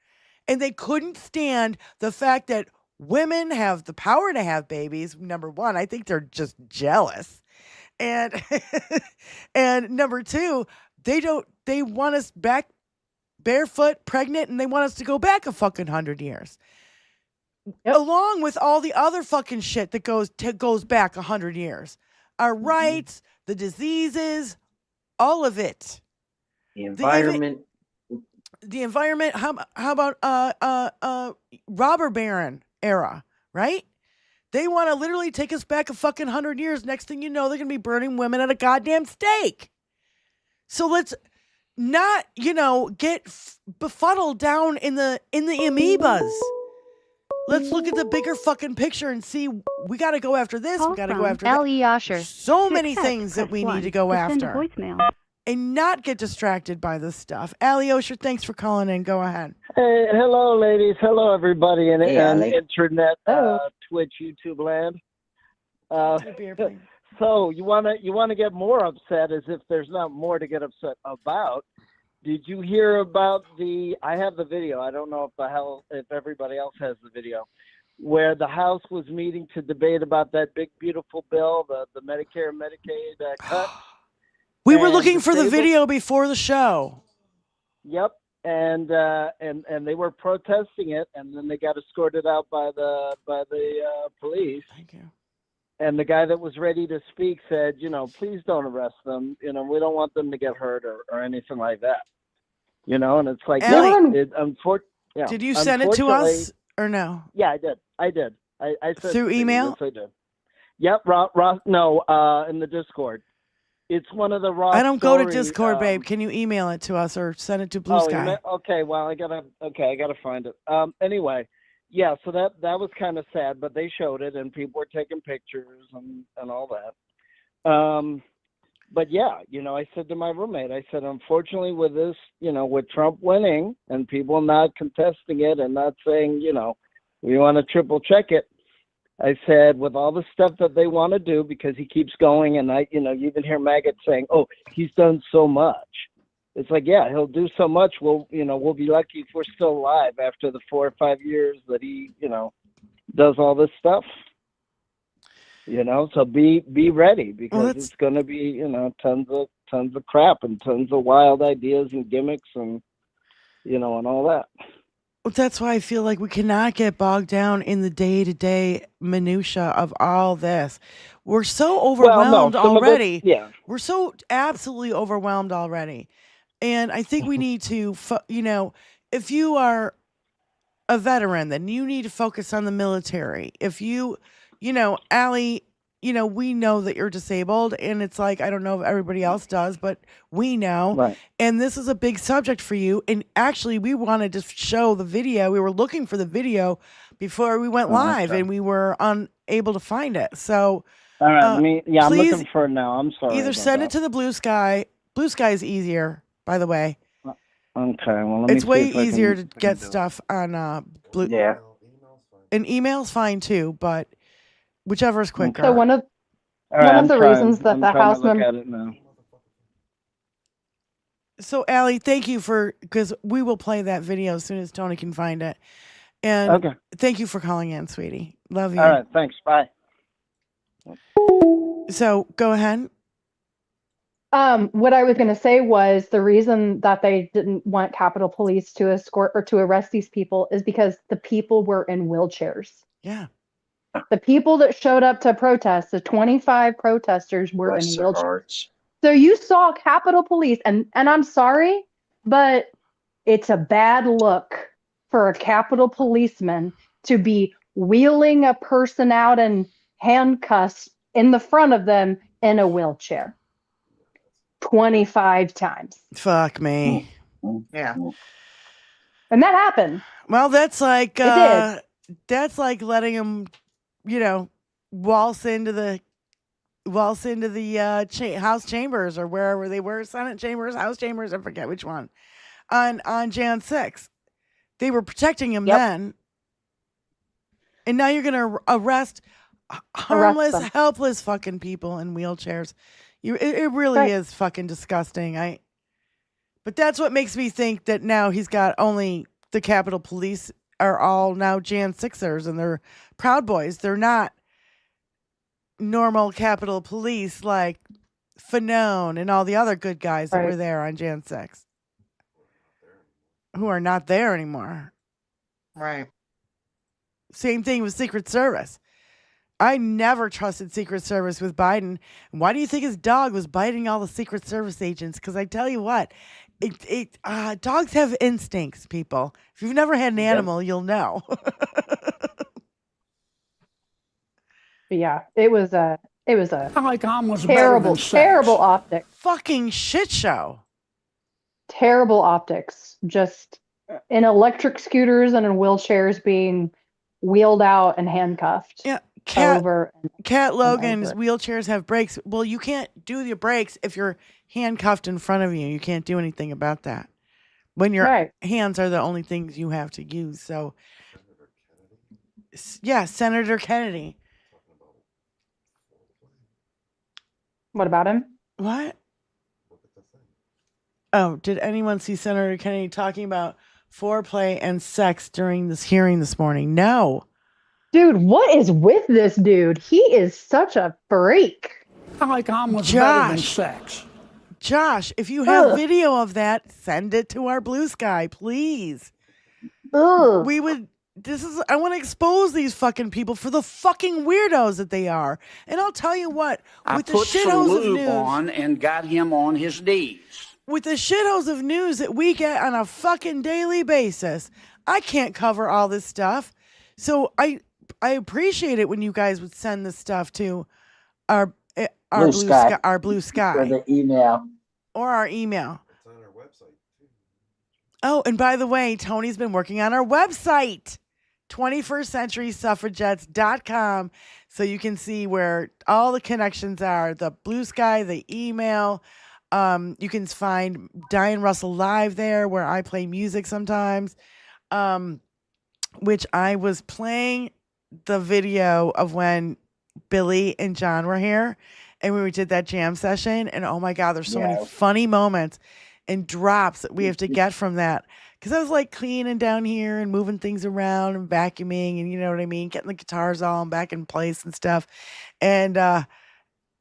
And they couldn't stand the fact that women have the power to have babies. Number one, I think they're just jealous. And and number two, they want us back barefoot, pregnant, and they want us to go back a fucking 100 years. Yep. Along with all the other fucking shit that goes back 100 years. Our rights, the diseases, all of it. The environment. The environment. How about robber baron era, right? They want to literally take us back a fucking 100 years. Next thing you know, they're going to be burning women at a goddamn stake. So let's not, get befuddled down in the amoebas. Let's look at the bigger fucking picture and see we got to go after this. We got to go after that. So many things that we need to go after. And not get distracted by this stuff. Allie Osher, thanks for calling in. Go ahead. Hey, hello, ladies. Hello, everybody in internet, Twitch, YouTube land. So you wanna get more upset as if there's not more to get upset about. Did you hear about I have the video. I don't know if everybody else has the video, where the House was meeting to debate about that big beautiful bill, the Medicare and Medicaid cut. We were looking for the video before the show. Yep, and they were protesting it, and then they got escorted out by the police. Thank you. And the guy that was ready to speak said, please don't arrest them. We don't want them to get hurt or anything like that. And it's like, did you send it to us or no? Yeah, I did. I sent through email. Yes, I did. Yep, in the Discord. It's one of the raw. I don't go to Discord, babe. Can you email it to us or send it to Blue Sky? Okay, well, I gotta find it. Anyway, yeah. So that was kind of sad, but they showed it and people were taking pictures and all that. but yeah, I said to my roommate, I said, unfortunately, with this, with Trump winning and people not contesting it and not saying, we want to triple check it. I said, with all the stuff that they want to do, because he keeps going, and you even hear MAGA saying, "Oh, he's done so much." It's like, yeah, he'll do so much. We'll be lucky if we're still alive after the 4 or 5 years that he, does all this stuff. So be ready, because it's going to be, tons of crap and tons of wild ideas and gimmicks and, and all that. That's why I feel like we cannot get bogged down in the day-to-day minutia of all this. We're so overwhelmed already. Yeah. We're so absolutely overwhelmed already. And I think we need to, if you are a veteran, then you need to focus on the military. If you, Allie, we know that you're disabled, and it's like, I don't know if everybody else does, but we know. Right. And this is a big subject for you. And actually, we wanted to show the video. We were looking for the video before we went live, and we were unable to find it. So, all right, I'm please, looking for it now. I'm sorry. Either send it to the Blue Sky. Blue Sky is easier, by the way. Okay, well, let me It's see way if I can- easier to get stuff on Blue. Yeah. And email's fine too, but whichever is quicker. So one of All right, one I'm of the trying- reasons that I'm the trying to House look member at it now. So, Allie, thank you because we will play that video as soon as Tony can find it. And Okay. thank you for calling in, sweetie. Love you. All right, thanks. Bye. So, go ahead. What I was going to say was the reason that they didn't want Capitol Police to escort or to arrest these people is because the people were in wheelchairs. Yeah. The people that showed up to protest, the 25 protesters were Bless in their wheelchairs. hearts. So you saw Capitol Police, and I'm sorry, but it's a bad look for a Capitol policeman to be wheeling a person out in handcuffs in the front of them in a wheelchair 25 times. Fuck me. Yeah. And that happened. Well, that's like It that's like letting him, waltz into the House chambers or wherever they were, Senate chambers, House chambers, I forget which one. On Jan 6. They were protecting him then. And now you're going to arrest harmless, them. helpless fucking people in wheelchairs. It really is fucking disgusting. But that's what makes me think that now he's got only the Capitol Police are all now Jan 6ers and they're Proud Boys. They're not normal Capitol Police like Fanone and all the other good guys that were there on Jan 6, who are not there anymore. Right. Same thing with Secret Service. I never trusted Secret Service with Biden. Why do you think his dog was biting all the Secret Service agents? Because I tell you what, dogs have instincts, people. If you've never had an animal, you'll know. But yeah, it was a Telecom was terrible, better than sex. terrible optics. Fucking shit show. Terrible optics. Just in electric scooters and in wheelchairs being wheeled out and handcuffed. Yeah. Over Cat Logan's wheelchairs have brakes. Well, you can't do your brakes if you're handcuffed in front of you. You can't do anything about that. When your hands are the only things you have to use. So, yeah, Senator Kennedy. What about him? What? Oh, did anyone see Senator Kennedy talking about foreplay and sex during this hearing this morning? No. Dude, what is with this dude? He is such a freak. Telecom was better than sex. Josh, if you have video of that, send it to our Blue Sky, please. We would. I want to expose these fucking people for the fucking weirdos that they are. And I'll tell you what, I with the put some shitholes of lube news, on and got him on his knees. with the shitholes of news that we get on a fucking daily basis, I can't cover all this stuff. So I appreciate it when you guys would send this stuff to our Blue Sky, our Blue Sky, or the email, or our email. It's on our website too. Oh, and by the way, Tony's been working on our website. 21stcenturysuffragettes.com, so you can see where all the connections are, the Blue Sky, the email. You can find Diane Russell Live there, where I play music sometimes, which I was playing the video of when Billy and John were here, and we did that jam session, and oh my God, there's so many funny moments and drops that we have to get from that. Because I was like cleaning down here and moving things around and vacuuming, and you know what I mean, getting the guitars all back in place and stuff. And I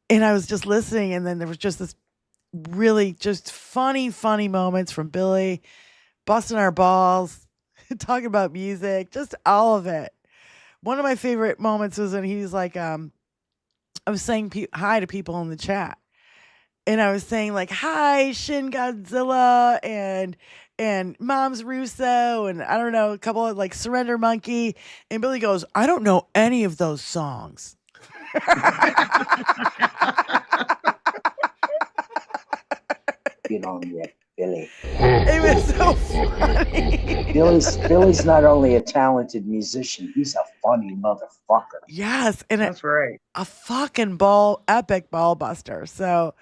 was just listening, and then there was just this really just funny moments from Billy, busting our balls, talking about music, just all of it. One of my favorite moments was when he was like, I was saying hi to people in the chat. And I was saying like, hi, Shin Godzilla and Mom's Russo, and I don't know, a couple of like Surrender Monkey. And Billy goes, I don't know any of those songs. Get on there, Billy. It was so funny. Billy's not only a talented musician, he's a funny motherfucker. Yes, and That's right. A fucking epic ball buster. So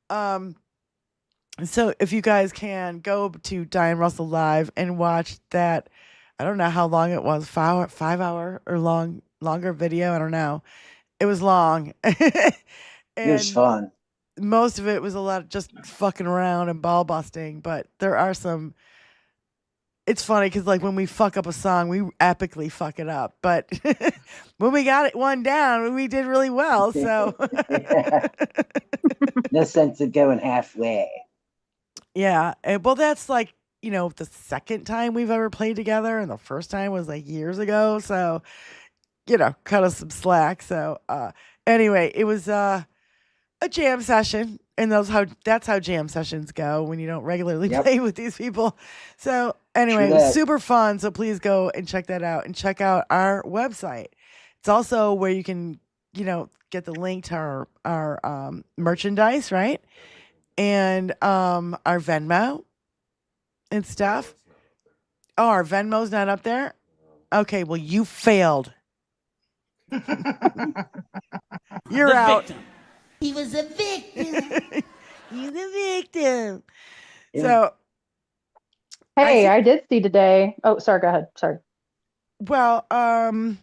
if you guys can go to Diane Russell Live and watch that, I don't know how long it was, 5 hour or longer video. I don't know. It was long. It was fun. Most of it was a lot of just fucking around and ball busting, but there are some. It's funny because like when we fuck up a song, we epically fuck it up. But when we got one down, we did really well. So no sense of going halfway. Yeah, well, that's like the second time we've ever played together, and the first time was like years ago. So cut us some slack. So anyway, it was a jam session, and that's how jam sessions go when you don't regularly play with these people. So anyway, it was super fun. So please go and check that out, and check out our website. It's also where you can get the link to our merchandise, right? And our Venmo and stuff. Oh, our Venmo's not up there? Okay, well, you failed. You're out. Victim. He was a victim. He's a victim. Yeah. So, hey, I did see today. Oh, sorry. Go ahead. Sorry. Well, I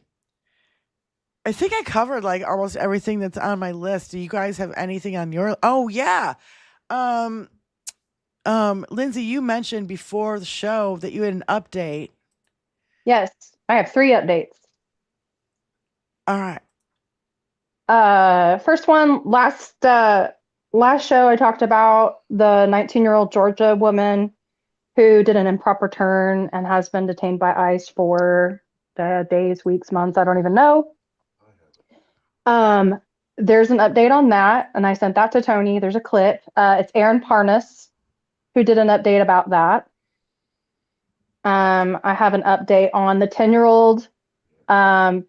think I covered like almost everything that's on my list. Do you guys have anything on your? Oh yeah. Lindsay, you mentioned before the show that you had an update. Yes, I have 3 updates. All right. First one, last show I talked about the 19-year-old Georgia woman who did an improper turn and has been detained by ICE for days, weeks, months, I don't even know. There's an update on that, and I sent that to Tony. There's a clip. It's Aaron Parnas who did an update about that. I have an update on the 10-year-old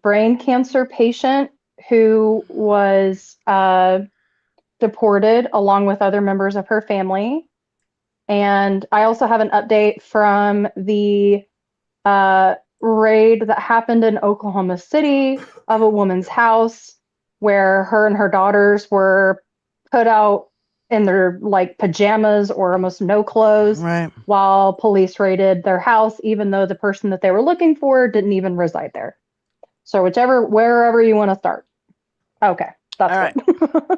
brain cancer patient who was deported along with other members of her family. And I also have an update from the raid that happened in Oklahoma City of a woman's house where her and her daughters were put out in their like pajamas or almost no clothes, right, while police raided their house, even though the person that they were looking for didn't even reside there. So wherever you want to start. Okay, that's all right.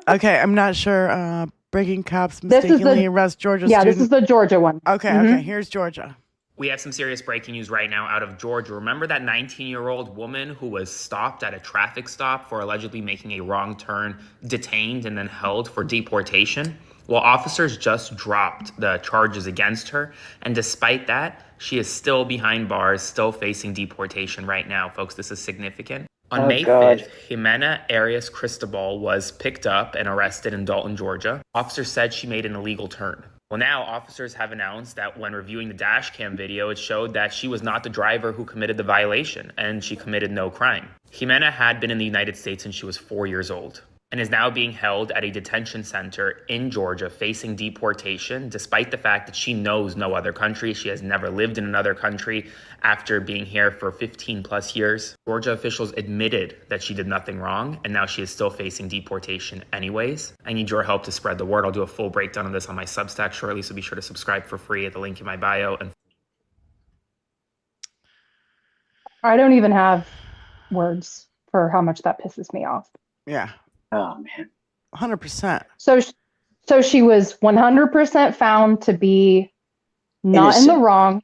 Okay, I'm not sure. Breaking cops mistakenly arrest Georgia student. This is the Georgia one. Okay, okay. Here's Georgia. We have some serious breaking news right now out of Georgia. Remember that 19-year-old woman who was stopped at a traffic stop for allegedly making a wrong turn, detained, and then held for deportation? Well, officers just dropped the charges against her, and despite that, she is still behind bars, still facing deportation right now. Folks, this is significant. On May 5th, Jimena Arias Cristobal was picked up and arrested in Dalton, Georgia. Officers said she made an illegal turn. Well, now officers have announced that when reviewing the dash cam video, it showed that she was not the driver who committed the violation, and she committed no crime. Jimena had been in the United States since she was 4 years old. and is now being held at a detention center in Georgia facing deportation, despite the fact that she knows no other country. She has never lived in another country after being here for 15 plus years. Georgia officials admitted that she did nothing wrong, and now she is still facing deportation anyways. I need your help to spread the word. I'll do a full breakdown of this on my Substack shortly, so be sure to subscribe for free at the link in my bio. And I don't even have words for how much that pisses me off. Yeah. Oh man. 100%. So she was 100% found to be not in the wrong,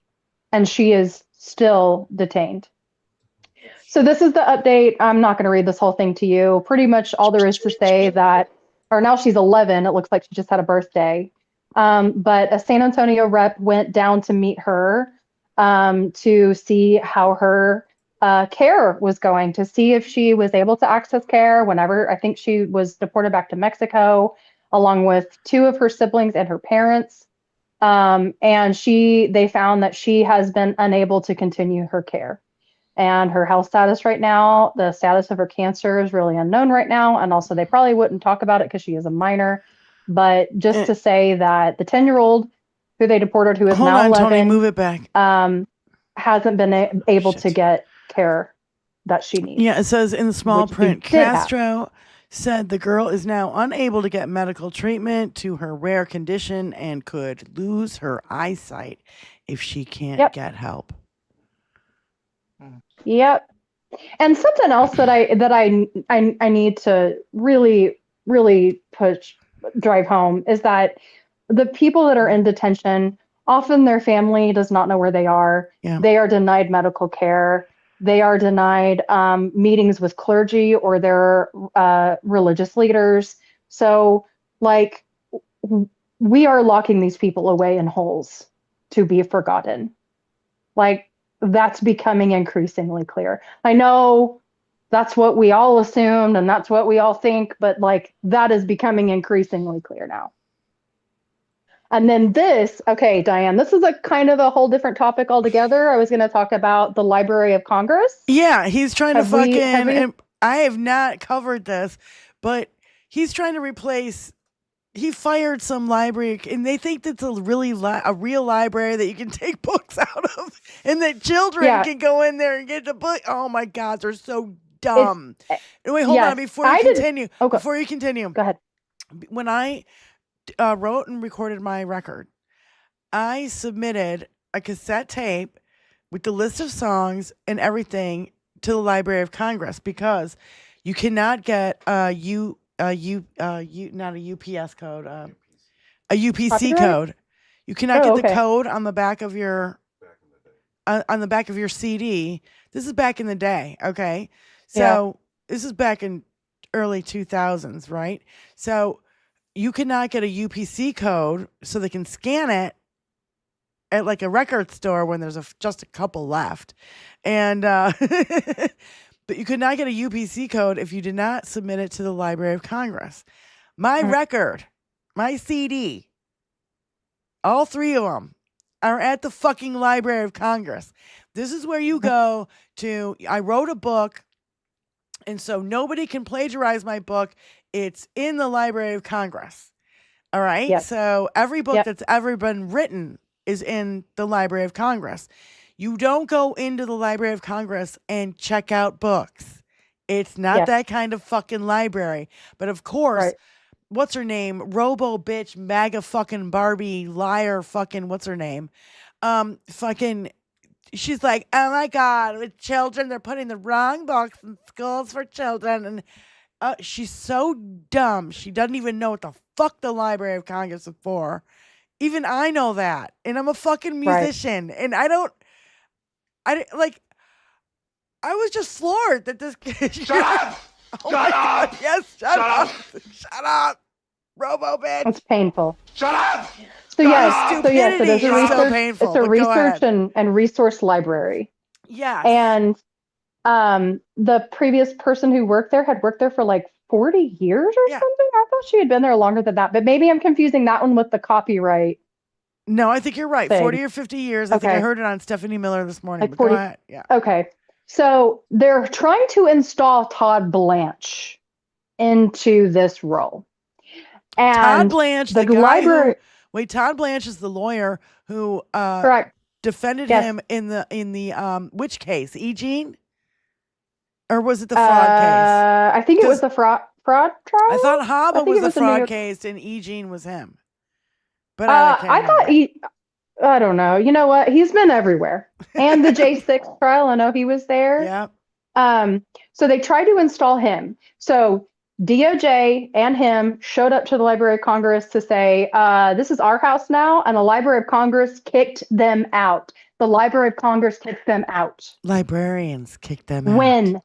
and she is still detained. So this is the update. I'm not going to read this whole thing to you. Pretty much all there is to say that, or now she's 11. It looks like she just had a birthday. But a San Antonio rep went down to meet her to see how her care was going, to see if she was able to access care whenever. I think she was deported back to Mexico along with 2 of her siblings and her parents. And they found that she has been unable to continue her care. And her health status right now, the status of her cancer is really unknown right now. And also they probably wouldn't talk about it because she is a minor. But just to say that the 10-year-old who they deported, who is now 11, Tony, move it back. Hasn't been able to get care that she needs. Yeah, it says in the small print, Castro said the girl is now unable to get medical treatment to her rare condition and could lose her eyesight if she can't get help. Yep. And something else that I need to really drive home is that the people that are in detention, often their family does not know where they are. Yeah. They are denied medical care. They are denied meetings with clergy or their religious leaders. So, like, we are locking these people away in holes to be forgotten. Like, that's becoming increasingly clear. I know that's what we all assumed and that's what we all think, but like that is becoming increasingly clear now. And then this, okay, Diane, this is a kind of a whole different topic altogether. I was going to talk about the Library of Congress. Yeah, he's trying to and I have not covered this, but he's trying to replace. He fired some library, and they think that's a real library that you can take books out of, and that children can go in there and get the book. Oh my God, they're so dumb. Wait, hold on before you continue. Before you continue, go ahead. When I wrote and recorded my record, I submitted a cassette tape with the list of songs and everything to the Library of Congress because you cannot get not a UPS code, a UPC code. You cannot get the code on the back of your on the back of your CD. This is back in the day, okay? So this is back in early 2000s, right? So you cannot get a UPC code so they can scan it at like a record store when there's just a couple left. And but you could not get a UPC code if you did not submit it to the Library of Congress. My record, my CD, all 3 of them are at the fucking Library of Congress. This is where you go to. I wrote a book, and so nobody can plagiarize my book. It's in the Library of Congress. All right? Yep. So every book that's ever been written is in the Library of Congress. You don't go into the Library of Congress and check out books. It's not that kind of fucking library. But of course, what's her name? Robo bitch, MAGA fucking Barbie, liar fucking, what's her name? Fucking, she's like, oh my God, with children, they're putting the wrong books in schools for children. And she's so dumb. She doesn't even know what the fuck the Library of Congress is for. Even I know that. And I'm a fucking musician. And I was just floored that this kid. Shut up! Oh Shut up! God, yes, shut up! Shut up! Robo bitch! It's painful. Shut up! So so there's a research, so painful, it's a research and resource library. Yeah. And the previous person who worked there had worked there for like 40 years or something. I thought she had been there longer than that, but maybe I'm confusing that one with the copyright. No, I think you're right. Thing. 40 or 50 years. I think I heard it on Stephanie Miller this morning. Like but go ahead. Yeah. Okay. So they're trying to install Todd Blanche into this role. And Todd Blanche, the guy library. Todd Blanche is the lawyer who Correct. defended Yes. him in the which case? E. Jean? Or was it the fraud case? I think it was the fraud trial. I thought Haba was the fraud York... case and E. Jean was him. But I thought I don't know. You know what? He's been everywhere. And the J6 trial, I know he was there. Yeah. So they tried to install him. So DOJ and him showed up to the Library of Congress to say, this is our house now, and the Library of Congress kicked them out. The Library of Congress kicked them out. Librarians kicked them out.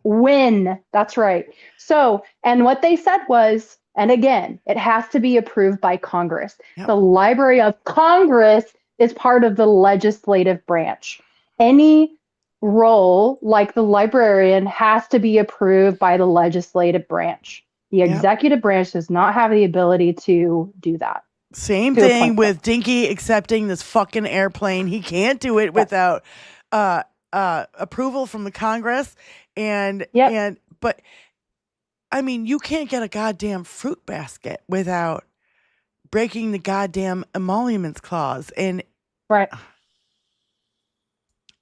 When. That's right. So, and what they said was, and again, it has to be approved by Congress. Yep. The Library of Congress is part of the legislative branch. Any role like the librarian has to be approved by the legislative branch. The executive branch does not have the ability to do that. Same thing with Dinky accepting this fucking airplane. He can't do it without approval from the Congress. But I mean, you can't get a goddamn fruit basket without breaking the goddamn emoluments clause. And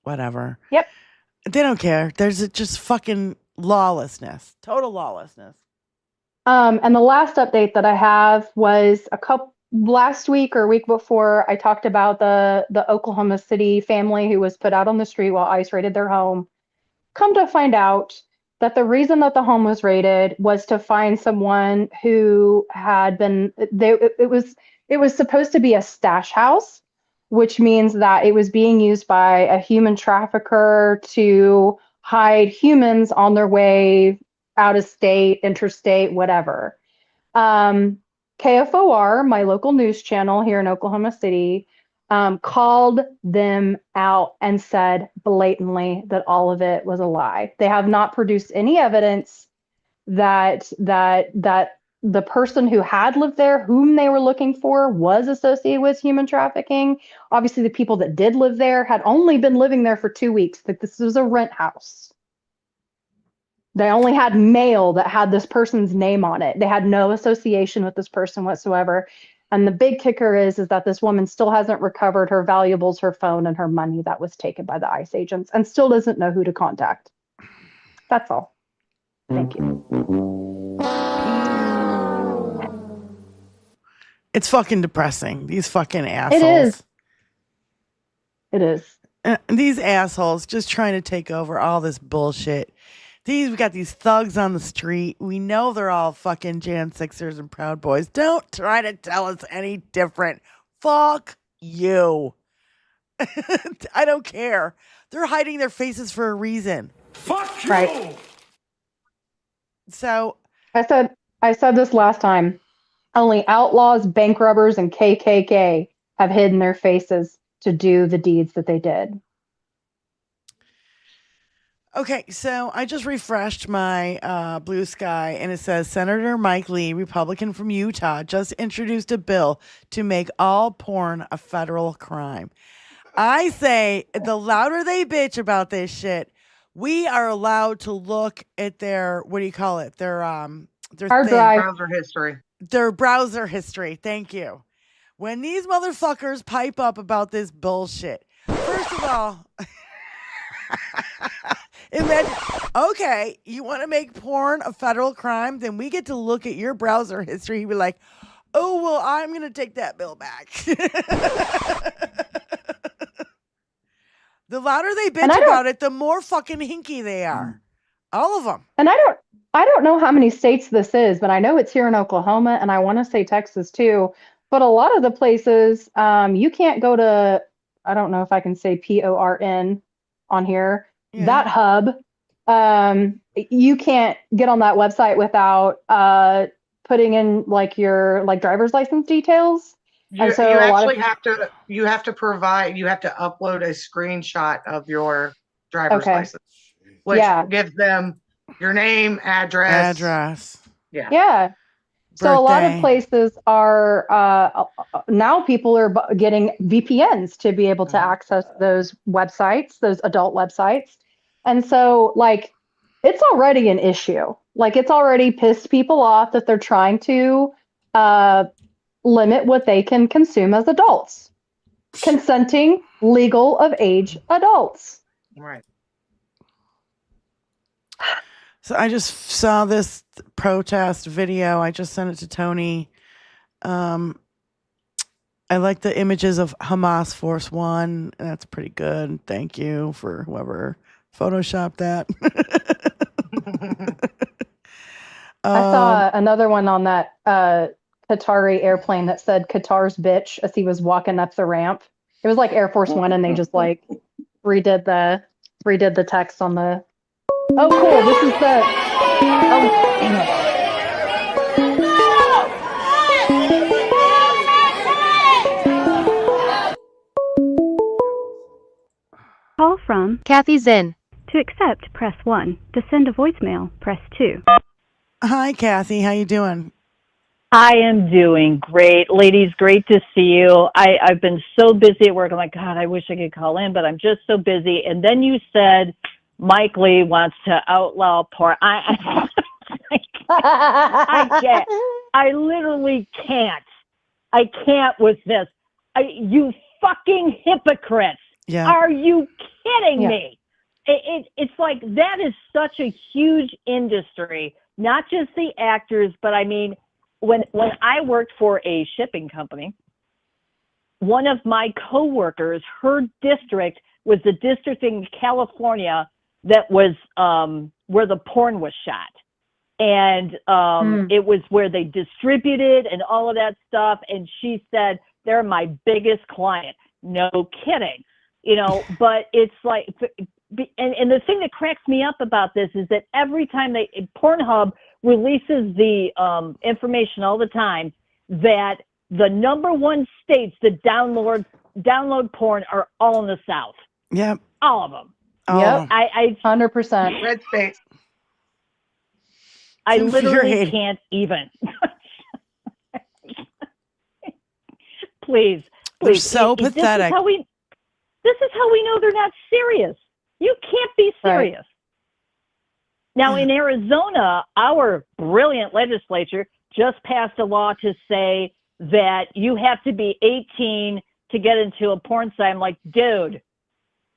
whatever. Yep. They don't care. There's just fucking lawlessness, total lawlessness. And the last update that I have was last week or week before. I talked about the Oklahoma City family who was put out on the street while ICE raided their home. Come to find out that the reason that the home was raided was to find someone who had been it was supposed to be a stash house, which means that it was being used by a human trafficker to hide humans on their way out of state, interstate, whatever. KFOR, my local news channel here in Oklahoma City, called them out and said blatantly that all of it was a lie. They have not produced any evidence that the person who had lived there, whom they were looking for, was associated with human trafficking. Obviously, the people that did live there had only been living there for 2 weeks. That this was a rent house. They only had mail that had this person's name on it. They had no association with this person whatsoever. And the big kicker is that this woman still hasn't recovered her valuables, her phone, and her money that was taken by the ICE agents, and still doesn't know who to contact. That's all. Thank you. It's fucking depressing. These fucking assholes. It is. These assholes just trying to take over all this bullshit. We got these thugs on the street. We know they're all fucking Jan Sixers and Proud Boys. Don't try to tell us any different. Fuck you. I don't care. They're hiding their faces for a reason. Fuck you. Right. So I said this last time. Only outlaws, bank robbers, and KKK have hidden their faces to do the deeds that they did. Okay, so I just refreshed my Blue Sky, and it says Senator Mike Lee, Republican from Utah, just introduced a bill to make all porn a federal crime. I say the louder they bitch about this shit, we are allowed to look at their, what do you call it? Their browser history. Their browser history. Thank you. When these motherfuckers pipe up about this bullshit, first of all, imagine, okay, you want to make porn a federal crime? Then we get to look at your browser history. He'd be like, oh, well, I'm going to take that bill back. The louder they bitch about it, the more fucking hinky they are. All of them. And I don't know how many states this is, but I know it's here in Oklahoma, and I want to say Texas too. But a lot of the places, you can't go to, I don't know if I can say PORN on here, that hub. You can't get on that website without putting in like your driver's license details. You have to upload a screenshot of your driver's license, which gives them your name, address. Yeah. So a lot of places are now people are getting VPNs to be able to access those websites, those adult websites. And so like it's already an issue. Like, it's already pissed people off that they're trying to limit what they can consume as adults. Consenting, legal of age adults. Right. So I just saw this protest video. I just sent it to Tony. I like the images of Hamas Force One. That's pretty good. Thank you for whoever photoshopped that. I saw another one on that Qatari airplane that said Qatar's bitch as he was walking up the ramp. It was like Air Force One, and they just like redid the text on the. Oh, cool! This is the. Oh, dang it. Call from Kathy Zinn. To accept, press 1. To send a voicemail, press 2. Hi, Kathy. How you doing? I am doing great. Ladies, great to see you. I've been so busy at work. I'm like, God, I wish I could call in, but I'm just so busy. And then you said Mike Lee wants to outlaw porn. I can't. I literally can't. I can't with this. You fucking hypocrites. Yeah. Are you kidding me? It's like that is such a huge industry, not just the actors, but I mean, when I worked for a shipping company, one of my coworkers, her district was the district in California that was where the porn was shot. And it was where they distributed and all of that stuff. And she said, they're my biggest client. No kidding. You know, but it's like, and the thing that cracks me up about this is that every time Pornhub releases the information all the time that the #1 states that download porn are all in the South. Yep. All of them. Yep. I 100%. Red states. I literally can't even. Please. They're so pathetic. This is how we know they're not serious. You can't be serious. Right. Now, in Arizona, our brilliant legislature just passed a law to say that you have to be 18 to get into a porn site. I'm like, dude,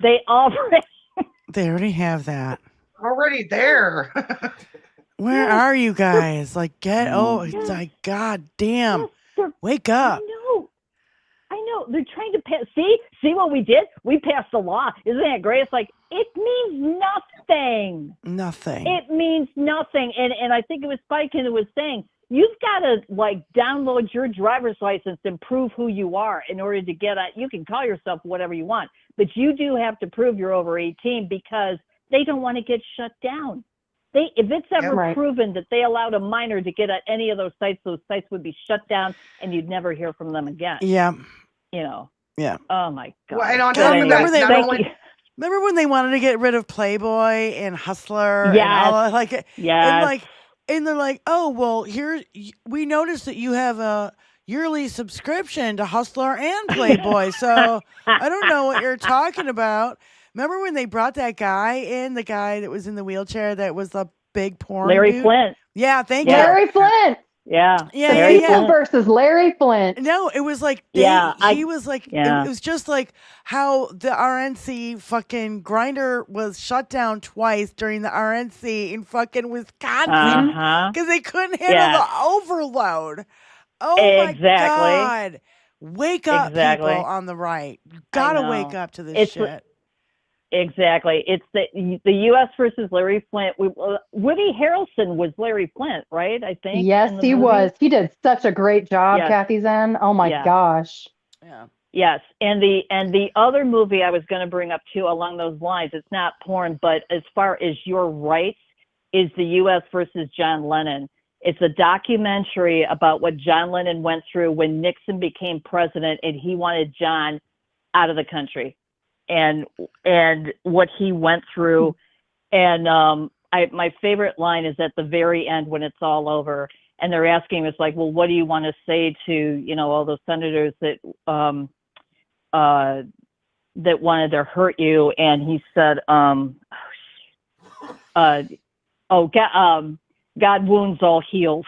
they already have that. Already there. Where are you guys? Like, it's like, God damn. Wake up. I know. They're trying to pass. See what we did? We passed a law. Isn't that great? It's like, it means nothing. Nothing. It means nothing. And I think it was Spiken who was saying, you've got to like download your driver's license and prove who you are in order to get you can call yourself whatever you want, but you do have to prove you're over 18 because they don't want to get shut down. If it's ever proven that they allowed a minor to get at any of those sites would be shut down and you'd never hear from them again. Yeah. You know. Yeah. Oh my God. Well, and on top of that, remember when they wanted to get rid of Playboy and Hustler? Yes. And all, like, yes. And they're like, oh, well, we noticed that you have a yearly subscription to Hustler and Playboy. So I don't know what you're talking about. Remember when they brought that guy in, the guy that was in the wheelchair that was the big porn Larry dude? Flint. Yeah, thank you. Larry Flint. Yeah. Yeah. Versus Larry Flint. No, it was like he was like it was just like how the RNC fucking grinder was shut down twice during the RNC in fucking Wisconsin because they couldn't handle the overload. Oh my God. Wake up, people on the right. You gotta wake up to this shit. Exactly. It's the U.S. versus Larry Flint. Woody Harrelson was Larry Flint, right? I think. Yes, he was. He did such a great job, Kathy Zen. Oh my gosh. Yeah. Yes, and the other movie I was going to bring up too along those lines. It's not porn, but as far as your rights, is the U.S. versus John Lennon. It's a documentary about what John Lennon went through when Nixon became president, and he wanted John out of the country. And what he went through, and my favorite line is at the very end when it's all over, and they're asking him, it's like, well, what do you want to say to all those senators that wanted to hurt you? And he said, God wounds all heals.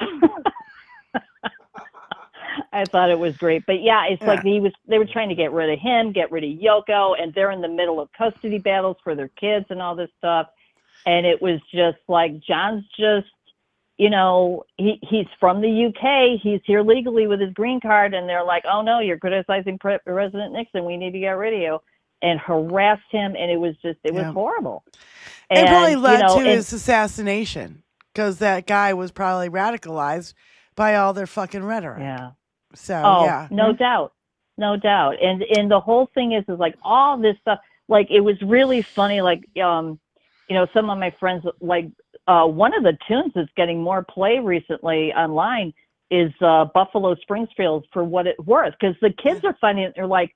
I thought it was great, but yeah, it's like they were trying to get rid of him, get rid of Yoko, and they're in the middle of custody battles for their kids and all this stuff. And it was just like, John's just, you know, he's from the UK. He's here legally with his green card. And they're like, oh no, you're criticizing President Nixon. We need to get rid of you, and harassed him. And it was horrible. It probably led you know, to his assassination, because that guy was probably radicalized by all their fucking rhetoric. Yeah. So, no doubt. No doubt. And the whole thing is like all this stuff, like it was really funny. Like, you know, some of my friends, like one of the tunes that's getting more play recently online is Buffalo Springfield For What It's Worth. Because the kids are finding it, they're like,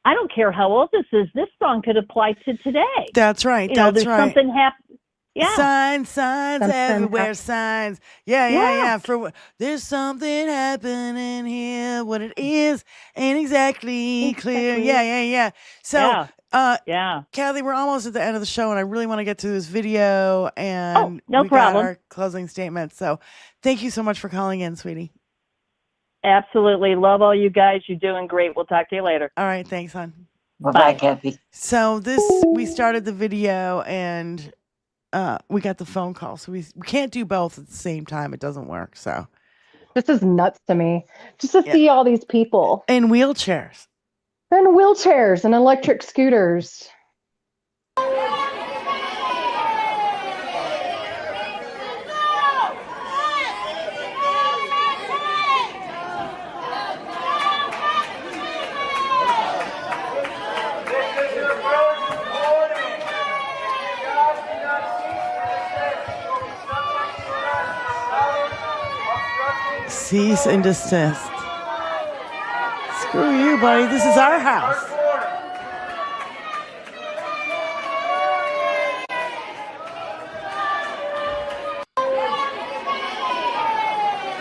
I don't care how old this is. This song could apply to today. That's right. You know, there's something happening. Yeah. Signs Something everywhere, signs. Yeah. There's something happening here. What it is ain't exactly clear. Yeah. So, Kathy, we're almost at the end of the show, and I really want to get to this video, and no we problem. got our closing statement. So, thank you so much for calling in, sweetie. Absolutely. Love all you guys. You're doing great. We'll talk to you later. All right. Thanks, hon. Bye, Kathy. So we started the video, and we got the phone call. So we can't do both at the same time. It doesn't work. So this is nuts to me. Just to see all these people in wheelchairs. In wheelchairs and electric scooters. Cease and desist. Screw you, buddy. This is our house.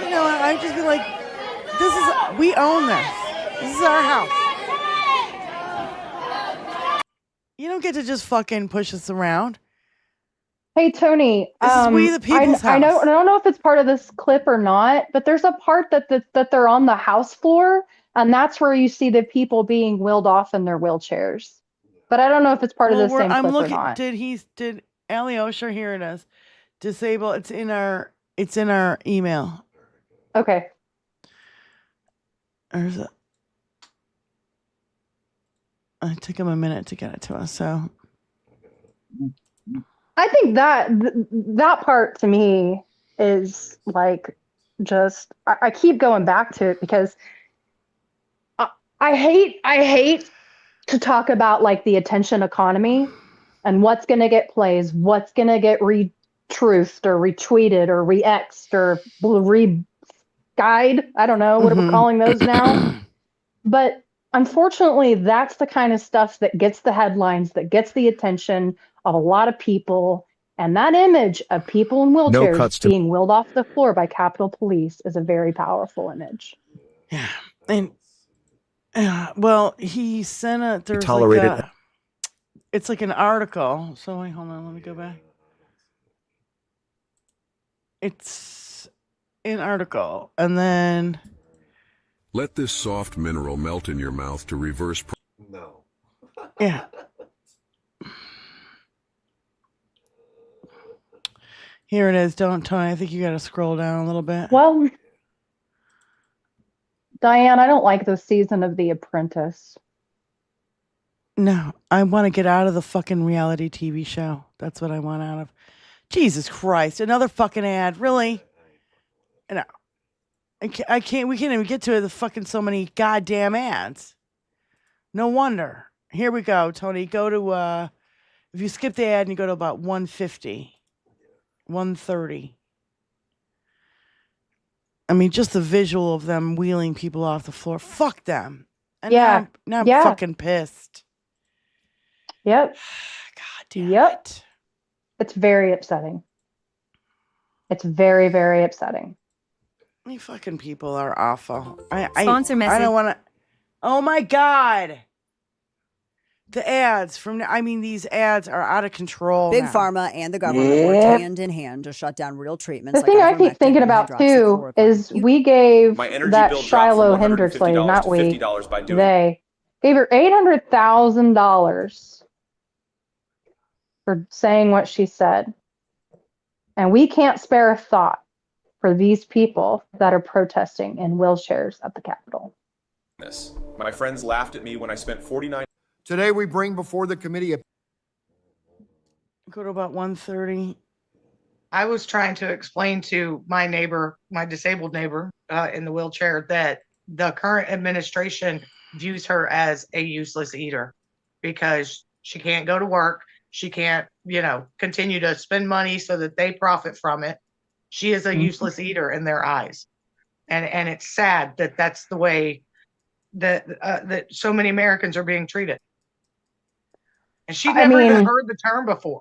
You know, I just be like, we own this. This is our house. You don't get to just fucking push us around. Hey, Tony, This is We the People's House. I don't know if it's part of this clip or not, but there's a part that they're on the house floor, and that's where you see the people being wheeled off in their wheelchairs. But I don't know if it's part of the same clip or not. Did Ali Osher, here it is, disable, it's in our email. Okay. There's it took him a minute to get it to us, so I think that part to me is like just I keep going back to it because I hate to talk about like the attention economy and what's going to get plays, what's going to get re-truthed or retweeted or re-xed or re-guide. I don't know what we're calling those now. But unfortunately, that's the kind of stuff that gets the headlines, that gets the attention of a lot of people. And that image of people in wheelchairs being wheeled off the floor by Capitol Police is a very powerful image. Yeah. And well, he sent there's tolerated like it's like an article. So wait, hold on, let me go back. It's an article, and then let this soft mineral melt in your mouth to reverse. No. Yeah. Here it is. Don't, Tony. I think you got to scroll down a little bit. Well, Diane, I don't like this season of The Apprentice. No, I want to get out of the fucking reality TV show. That's what I want out of. Jesus Christ. Another fucking ad. Really? No. I can't, we can't even get to it. The fucking so many goddamn ads. No wonder. Here we go, Tony. Go to, if you skip the ad and you go to about 150. 130. I mean, just the visual of them wheeling people off the floor. Fuck them. And now I'm fucking pissed. Yep. God damn it. It's very upsetting. It's very, very upsetting. You fucking people are awful. Sponsor message. I don't want to. Oh my God. The ads these ads are out of control. Big now. Pharma and the government worked hand in hand to shut down real treatments. The thing I keep thinking about too is we gave My energy that bill dropped from Shiloh Hendricks lady, $150 not to we, $50 by doing they gave her $800,000 for saying what she said. And we can't spare a thought for these people that are protesting in wheelchairs at the Capitol. this. My friends laughed at me when I spent 49. Today we bring before the committee a Go to about 1:30. I was trying to explain to my neighbor, my disabled neighbor in the wheelchair, that the current administration views her as a useless eater because she can't go to work. She can't, continue to spend money so that they profit from it. She is a useless eater in their eyes. And it's sad that that's the way that so many Americans are being treated. And she never even heard the term before.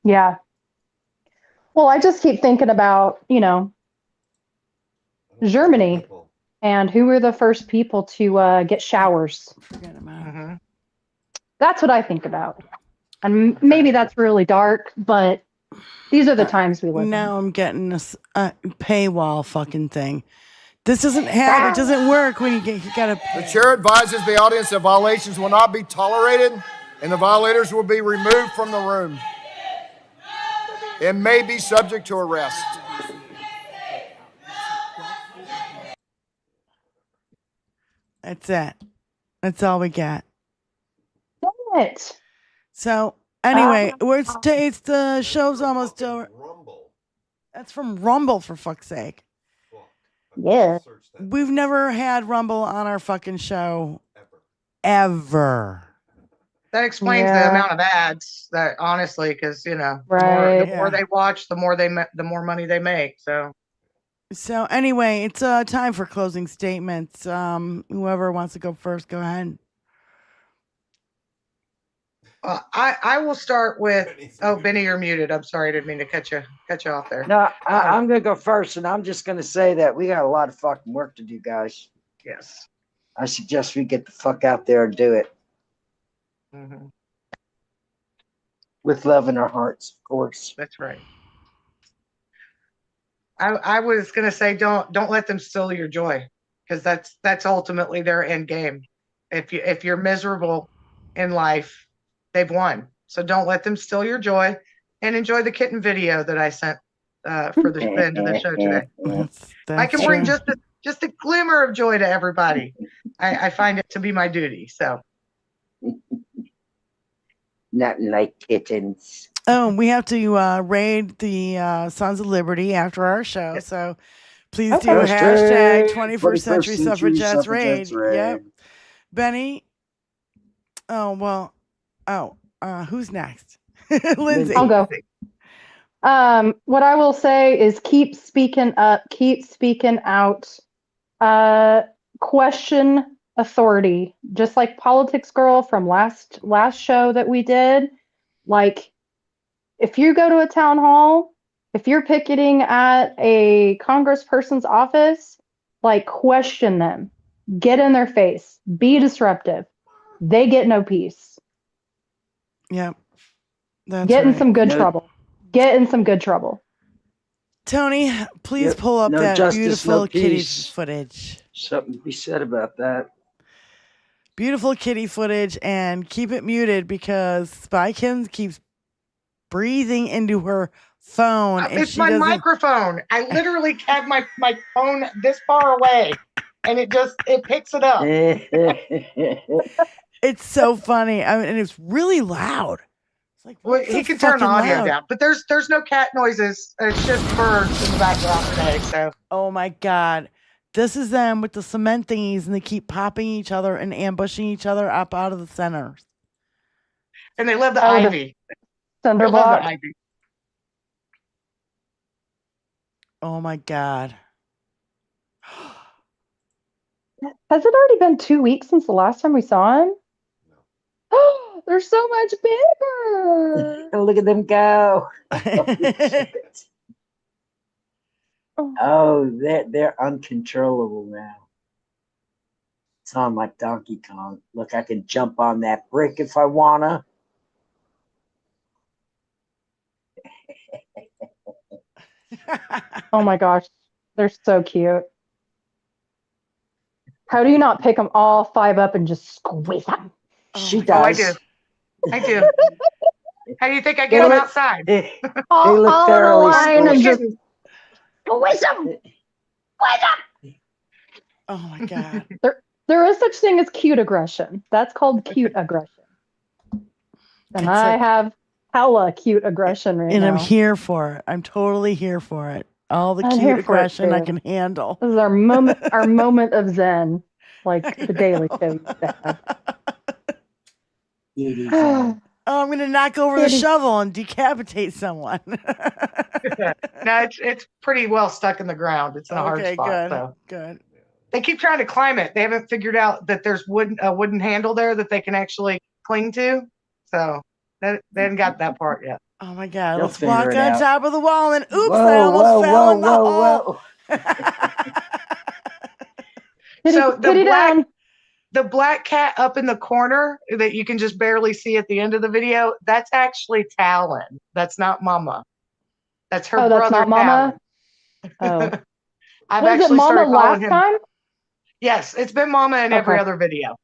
Yeah. Well, I just keep thinking about, Germany and who were the first people to get showers. Forget about it. That's what I think about. And maybe that's really dark, but these are the times we live in. Now I'm getting this paywall fucking thing. This doesn't have, it doesn't work when you gotta pay. The chair advises the audience that violations will not be tolerated and the violators will be removed from the room and may be subject to arrest. That's it. That's all we got. Dang it. So anyway, it's the show's almost over. That's from Rumble, for fuck's sake. Yeah. We've never had Rumble on our fucking show ever. That explains the amount of ads. That honestly, because the more they watch, the more money they make. So anyway, it's time for closing statements. Whoever wants to go first, go ahead. I will start with. Oh, Benny, you're muted. I'm sorry, I didn't mean to cut you off there. No, I'm gonna go first, and I'm just gonna say that we got a lot of fucking work to do, guys. Yes. I suggest we get the fuck out there and do it. Mm-hmm. With love in our hearts, of course. That's right. I was gonna say don't let them steal your joy, because that's ultimately their end game. If you're miserable in life, they've won. So don't let them steal your joy, and enjoy the kitten video that I sent for the end of the show today. I can bring just a glimmer of joy to everybody. I find it to be my duty. So. Nothing like kittens. Oh, we have to raid the Sons of Liberty after our show. Yes. So please do hashtag 21st Century Suffragettes raid. Yep. Benny. Oh, well. Who's next? Lindsay. I'll go. What I will say is keep speaking up, keep speaking out, question authority, just like Politics Girl from last show that we did. Like, if you go to a town hall, if you're picketing at a congressperson's office, like, question them, get in their face, be disruptive. They get no peace. Yep. Get in some good trouble. Get in some good trouble. Tony, please pull up that beautiful kitty footage. Something to be said about that. Beautiful kitty footage, and keep it muted because Spykins keeps breathing into her phone. And it's my microphone. I literally have my phone this far away, and it picks it up. It's so funny. I mean, and it's really loud. It's like, well, he can turn the audio down, but there's no cat noises. It's just birds in the background today. So. Oh my God. This is them with the cement thingies, and they keep popping each other and ambushing each other up out of the center. And they love the ivy. Thunderblock. Ivy. Oh my God. Has it already been 2 weeks since the last time we saw him? Oh, they're so much bigger. Look at them go. Oh, they're uncontrollable now. ton like Donkey Kong. Look, I can jump on that brick if I wanna. Oh my gosh, they're so cute. How do you not pick them all 5 up and just squeeze them? She Oh, I does. do. I do. How do you think I get them outside? They all look in a thoroughly line and just squished. squeeze them. Squeeze them. Oh my God. There is such thing as cute aggression. That's called cute aggression. And I have hella cute aggression right And now. I'm here for it. I'm totally here for it. All the I'm cute here for it, aggression I too. can handle. This is our moment of zen, like the Daily Show used to have. Oh, I'm going to knock over the Kitty. shovel and decapitate someone. No, it's pretty well stuck in the ground. It's in a hard Okay, spot. good. So Good. they keep trying to climb it. They haven't figured out that there's a wooden handle there that they can actually cling to. So they haven't got that part yet. Oh my God. They'll Let's figure walk it on out. top of the wall and oops, Whoa, I almost whoa, fell whoa, in the whoa, hole. So Kitty down. the black cat up in the corner that you can just barely see at the end of the video, that's actually Talon. That's not Mama. That's her Oh, brother. that's not Mama? Talon. Oh. I've Was it actually Mama started calling last him. time? Yes, it's been Mama in every Okay. other video.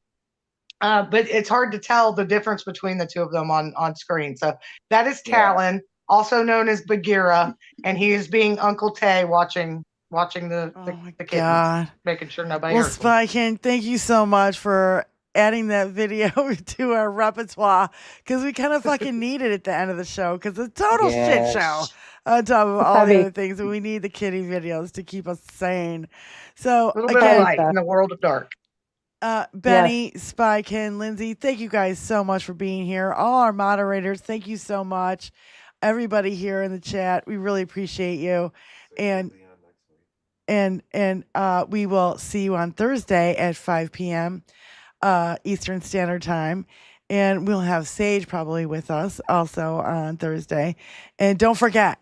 But it's hard to tell the difference between the two of them on screen. So that is Talon, also known as Bagheera, and he is being Uncle Tay watching the kittens, God. making sure nobody Well, hurts them. Spykin, thank you so much for adding that video to our repertoire because we kind of fucking need it at the end of the show because it's a total shit show on top of all the heavy. other things, and we need the kitty videos to keep us sane. So A little bit of again, light in the world of dark. Benny, Spykin, Lindsay, thank you guys so much for being here. All our moderators, thank you so much. Everybody here in the chat, we really appreciate you. And we will see you on Thursday at 5 p.m. Eastern Standard Time. And we'll have Sage probably with us also on Thursday. And don't forget,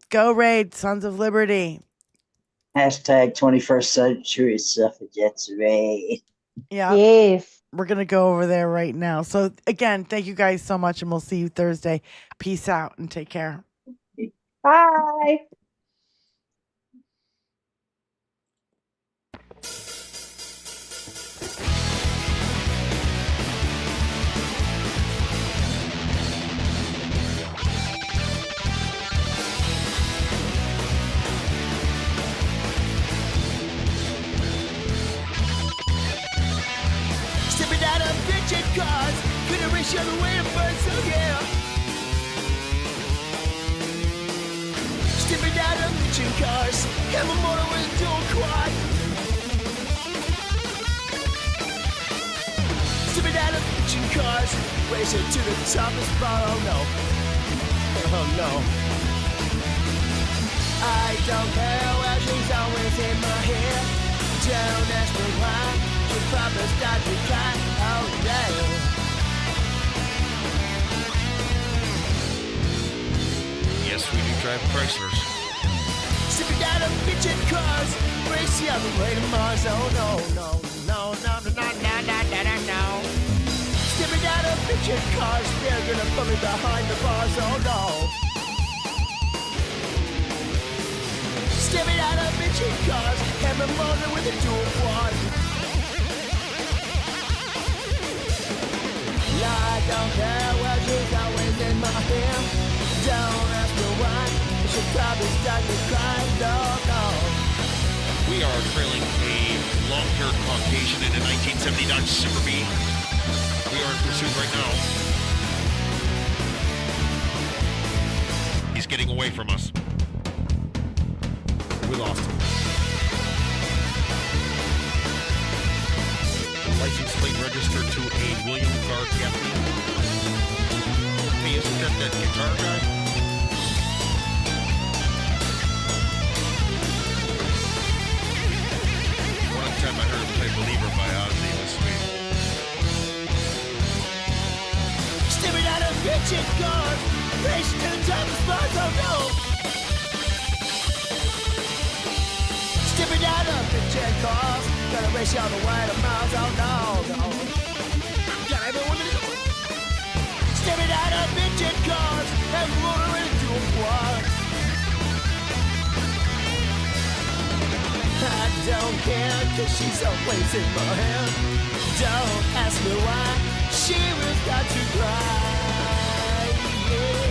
go raid Sons of Liberty. Hashtag 21st century suffragettes raid. Yeah. Yes. We're going to go over there right now. So again, thank you guys so much, and we'll see you Thursday. Peace out and take care. Bye. Stepping out of bitchin' cars, couldn't reach the other way to burn, so yeah. Stepping out of bitchin' cars, have a motor with a dual quad. Stepping out of bitchin' cars, racing to the top of spot, oh no. Oh no. I don't care where she's always in my hair. Don't ask me why. You probably start to cry, oh yeah. Yes, we do drive Chryslers. Sipping out of bitchin' cars, race the other way to Mars. Oh no, no, no, no, no, no, no, no, no, no. Stepping out of bitchin' cars, they're gonna put me behind the bars. Oh no. Stepping out of bitchin' cars, have a motor with a dual quad. I don't care where she's always in my hair. Don't ask me why. She'll probably start to cry. No, no. We are trailing a long-haired Caucasian in a 1970 Dodge Super Bee. We are in pursuit right now. He's getting away from us. We lost him. License plate registered to a William Carr Gaffney. Hey, isn't that guitar guy? One time I heard him play Believer by Ozzy. It was sweet. Stepping out of bitchin' cars, racing to the top of spots, oh no. Stepping out of bitchin' cars, Gotta race you all the way to miles, oh no. Got everyone to go. Stepping out of midget cars and motoring into a quad. I don't care, cause she's always in my head. Don't ask me why, she was got to cry. Yeah.